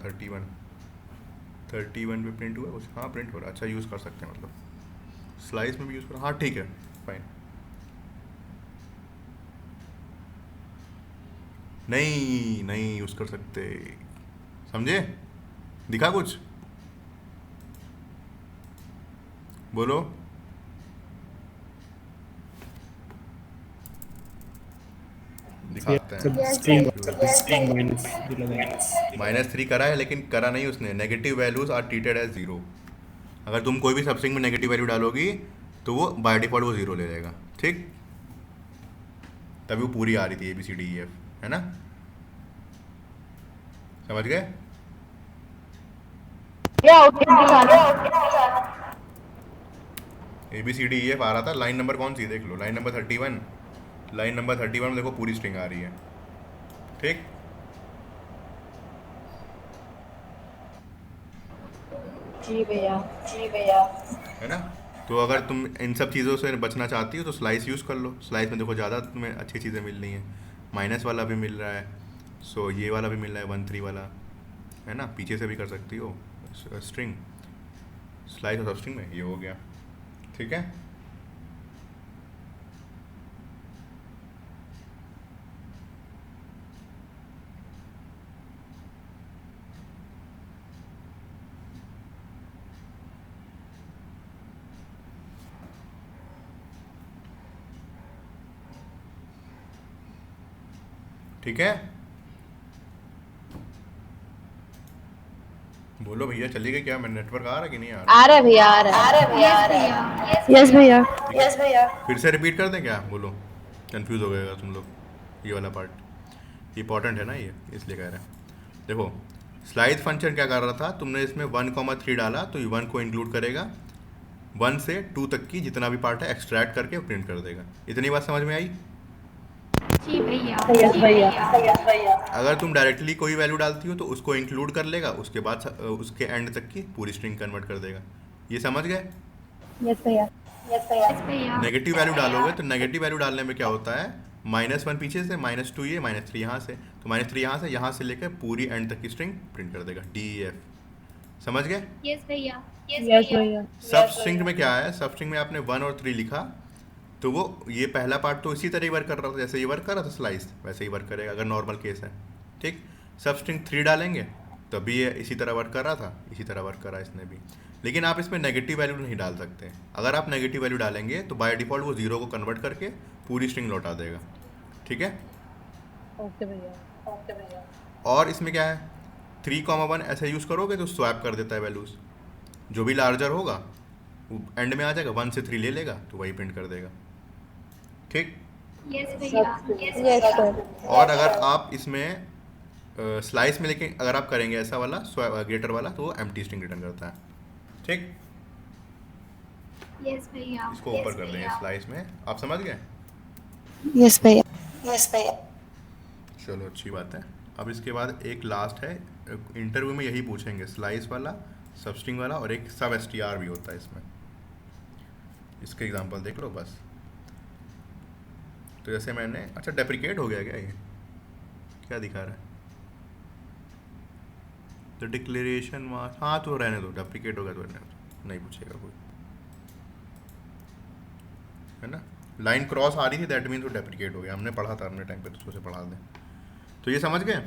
Speaker 1: 31 पे प्रिंट हुआ कुछ? हाँ प्रिंट हो रहा है, अच्छा यूज़ कर सकते हैं, मतलब स्लाइस में भी यूज़ करा, हाँ ठीक है फाइन। नहीं यूज़ कर सकते, समझे? दिखा कुछ? बोलो। दिखाते हैं। -3 करा है, लेकिन करा नहीं उसने, negative values are treated as 0। अगर तुम कोई भी सब स्ट्रिंग में नेगेटिव वैल्यू डालोगी तो वो बाय डिफॉल्ट वो 0 ले लेगा, ठीक? तभी वो पूरी आ रही थी ABCDEF, है ना? समझ गए? ABCDEF आ रहा था, लाइन नंबर कौन सी देख लो, लाइन नंबर 31। लाइन नंबर 31 में देखो पूरी स्ट्रिंग आ रही है, ठीक?
Speaker 2: जी भैया।
Speaker 1: है ना? तो अगर तुम इन सब चीज़ों से बचना चाहती हो तो स्लाइस यूज़ कर लो। स्लाइस में देखो ज़्यादा तुम्हें अच्छी चीज़ें मिल रही हैं, माइनस वाला भी मिल रहा है, सो ये वाला भी मिल रहा है 1 3 वाला, है ना? पीछे से भी कर सकती हो स्ट्रिंग, स्लाइस और सब स्ट्रिंग में ये हो गया, ठीक है? ठीक है, बोलो भैया, चली गई क्या? मैं नेटवर्क आ रहा है कि नहीं आ रहा?
Speaker 2: आ रहा है भैया, आ रहा है।
Speaker 8: यस भैया।
Speaker 1: फिर से रिपीट कर दें क्या? बोलो, कंफ्यूज हो गएगा तुम लोग, ये वाला पार्ट इंपॉर्टेंट है ना, ये इसलिए कह रहे हैं। देखो स्लाइस फंक्शन क्या कर रहा था, तुमने इसमें 1, 3 डाला तो ये 1 को इंक्लूड करेगा, 1 से 2 तक की जितना भी पार्ट है एक्सट्रैक्ट करके प्रिंट कर देगा। इतनी बात समझ में आई?
Speaker 9: जी भैया।
Speaker 1: अगर तुम डायरेक्टली कोई वैल्यू डालती हो तो उसको इंक्लूड कर लेगा, उसके बाद उसके एंड तक की पूरी स्ट्रिंग कन्वर्ट कर देगा। ये समझ गए?
Speaker 8: यस भैया।
Speaker 1: नेगेटिव वैल्यू डालोगे तो नेगेटिव वैल्यू डालने में क्या होता है, -1 पीछे से, -2 ये, -3 यहाँ से, तो -3 यहाँ से लेकर पूरी एंड तक की स्ट्रिंग प्रिंट कर देगा, DEF। समझ गए?
Speaker 9: यस भैया।
Speaker 1: सब स्ट्रिंग में क्या है, सब स्ट्रिंग में आपने 1 और 3 लिखा तो वो ये पहला पार्ट तो इसी तरह ही वर्क कर रहा था जैसे ये वर्क कर रहा था स्लाइस, वैसे ही वर्क करेगा अगर नॉर्मल केस है, ठीक? सब स्ट्रिंग 3 डालेंगे तभी ये इसी तरह वर्क कर रहा था, इसी तरह वर्क कर रहा है इसने भी। लेकिन आप इसमें नेगेटिव वैल्यू नहीं डाल सकते। अगर आप नेगेटिव वैल्यू डालेंगे तो बाय डिफ़ॉल्ट वो 0 को कन्वर्ट करके पूरी स्ट्रिंग लौटा देगा, ठीक है?
Speaker 2: ओके भैया।
Speaker 1: और इसमें क्या है, 3, 1 ऐसे यूज़ करोगे तो स्वैप कर देता है वैल्यूज़, जो भी लार्जर होगा वो एंड में आ जाएगा, 1 से 3 ले लेगा तो वही प्रिंट कर देगा, ठीक?
Speaker 9: यस भैया।
Speaker 1: और अगर आप इसमें स्लाइस में, लेकिन अगर आप करेंगे ऐसा वाला ग्रेटर वाला तो वो एम्प्टी स्ट्रिंग रिटर्न करता है, ठीक?
Speaker 9: यस भैया।
Speaker 1: इसको ऊपर कर देंगे स्लाइस में, आप समझ गए?
Speaker 2: यस भैया।
Speaker 1: चलो अच्छी बात है। अब इसके बाद एक लास्ट है, इंटरव्यू में यही पूछेंगे, स्लाइस वाला, सब स्ट्रिंग वाला, और एक सब STR भी होता है इसमें। इसके एग्जांपल देख लो बस। तो जैसे मैंने, अच्छा डेप्रिकेट हो गया क्या ये? क्या दिखा रहा है? तो डिक्लेरेशन मार्क्स, हाँ तो रहने दो, डेप्रिकेट हो गया तो रहने दो, नहीं पूछेगा कोई, है ना? लाइन क्रॉस आ रही थी दैट मीन तो डेप्रिकेट हो गया, हमने पढ़ा था अपने टाइम पे, तो उसे पढ़ा दें। तो ये समझ गए?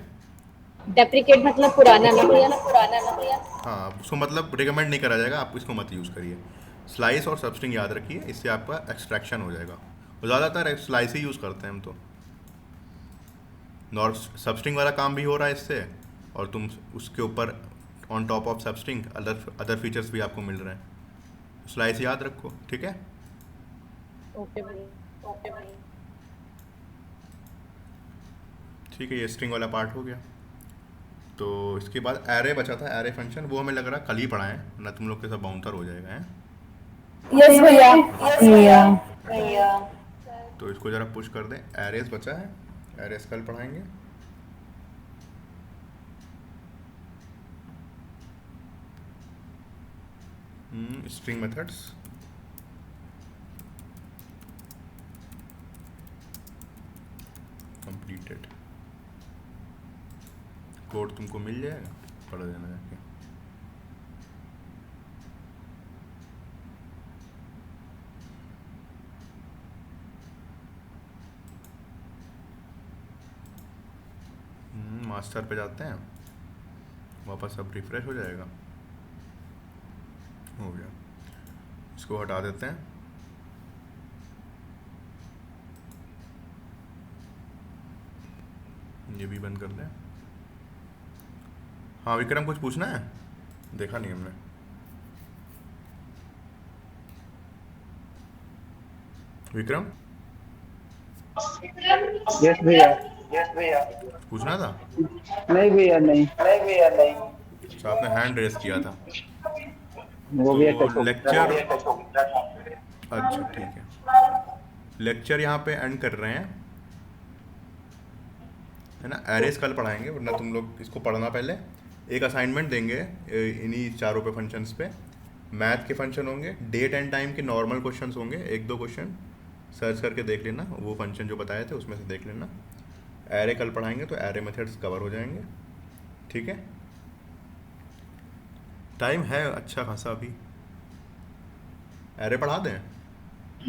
Speaker 2: डेप्रिकेट मतलब पुराना ना भैया।
Speaker 1: हाँ, उसको मतलब रिकमेंड नहीं करा जाएगा, आप इसको मत यूज़ करिए। स्लाइस और सब स्ट्रिंग याद रखिए, इससे आपका एक्सट्रैक्शन हो जाएगा। और ज़्यादातर स्लाइस ही यूज़ करते हैं हम तो, सब स्ट्रिंग वाला काम भी हो रहा है इससे, और तुम उसके ऊपर ऑन टॉप ऑफ सब स्ट्रिंग अदर फीचर्स भी आपको मिल रहे हैं। स्लाइस याद रखो, ठीक है?
Speaker 8: ओके भैया।
Speaker 1: ठीक है, ये स्ट्रिंग वाला पार्ट हो गया। तो इसके बाद एरे बचा था, एरे फंक्शन, वो हमें लग रहा है कल ही पढ़ाएं, ना तुम लोग के सब बाउंसर हो जाएगा है।
Speaker 6: यस भैया।
Speaker 1: तो इसको ज़रा पुश कर दें, एरेस बचा है, एरेस कल पढ़ाएंगे। String methods, completed. कोड तुमको मिल जाएगा, पढ़ देना जाके। मास्टर पे जाते हैं, वापस सब रिफ्रेश हो जाएगा। हो गया, इसको हटा देते हैं। ये भी बंद कर दें। हाँ विक्रम, कुछ पूछना है? देखा नहीं हमने। विक्रम,
Speaker 5: यस भैया।
Speaker 1: पूछना था?
Speaker 5: नहीं भैया, नहीं।
Speaker 1: अच्छा, आपने हैंड रेस किया था
Speaker 5: वो भी
Speaker 1: तो लेक्चर, अच्छा ठीक है, लेक्चर यहाँ पे एंड कर रहे हैं, है ना। एरेस कल पढ़ाएंगे, वरना तुम लोग इसको पढ़ना। पहले एक असाइनमेंट देंगे इन्हीं चारों पे फंक्शंस पे। मैथ के फंक्शन होंगे, डेट एंड टाइम के नॉर्मल क्वेश्चंस होंगे, एक दो क्वेश्चन सर्च करके देख लेना, वो फंक्शन जो बताए थे उसमें से देख लेना। एरे कल पढ़ाएंगे तो एरे मेथड्स कवर हो जाएंगे, ठीक है। टाइम है अच्छा खासा अभी, एरे पढ़ा दें?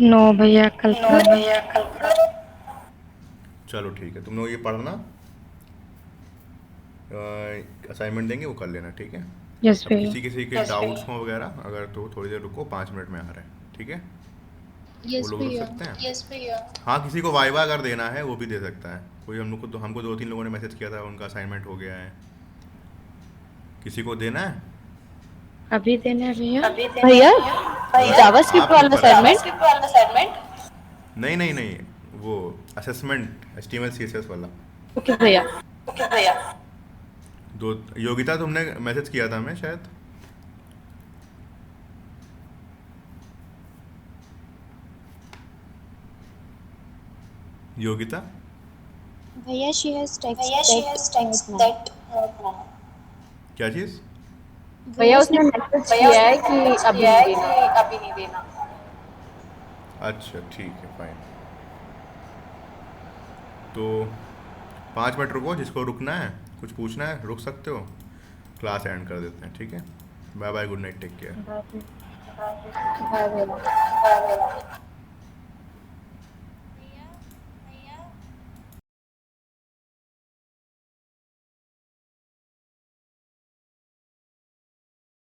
Speaker 8: नो भैया, कल
Speaker 1: चलो ठीक है, तुम लोग ये पढ़ना, असाइनमेंट देंगे वो कर लेना, ठीक है।
Speaker 8: यस
Speaker 1: अब
Speaker 8: भैया।
Speaker 1: किसी के डाउट्स हो वगैरह अगर, तो थोड़ी देर रुको, 5 मिनट में आ रहे हैं, ठीक है। वो लोग रुक सकते हैं।
Speaker 6: यस भैया।
Speaker 1: हाँ, किसी को वाइवा अगर देना है वो भी दे सकता है। कोई हम लोग को, तो हमको 2-3 लोगों ने मैसेज किया था, उनका असाइनमेंट हो गया है। किसी को देना है?
Speaker 8: अभी देना है भैया।
Speaker 1: भैया
Speaker 8: जावास्क्रिप्ट वाला
Speaker 6: असाइनमेंट।
Speaker 1: नहीं, वो असेसमेंट HTML CSS वाला।
Speaker 8: ओके भैया।
Speaker 1: दो, योगिता तुमने मैसेज किया था हमें शायद। योगिता,
Speaker 3: भैया शी हैज टेक्स्ट दैट।
Speaker 1: क्या चीज़?
Speaker 8: भैया उसने मैसेज किया है कि अभी नहीं देना।
Speaker 1: अच्छा ठीक है, फाइन। तो 5 मिनट रुको, जिसको रुकना है, कुछ पूछना है, रुक सकते हो। क्लास एंड कर देते हैं, ठीक है। Bye bye, good night, take care.
Speaker 8: Bye भैया।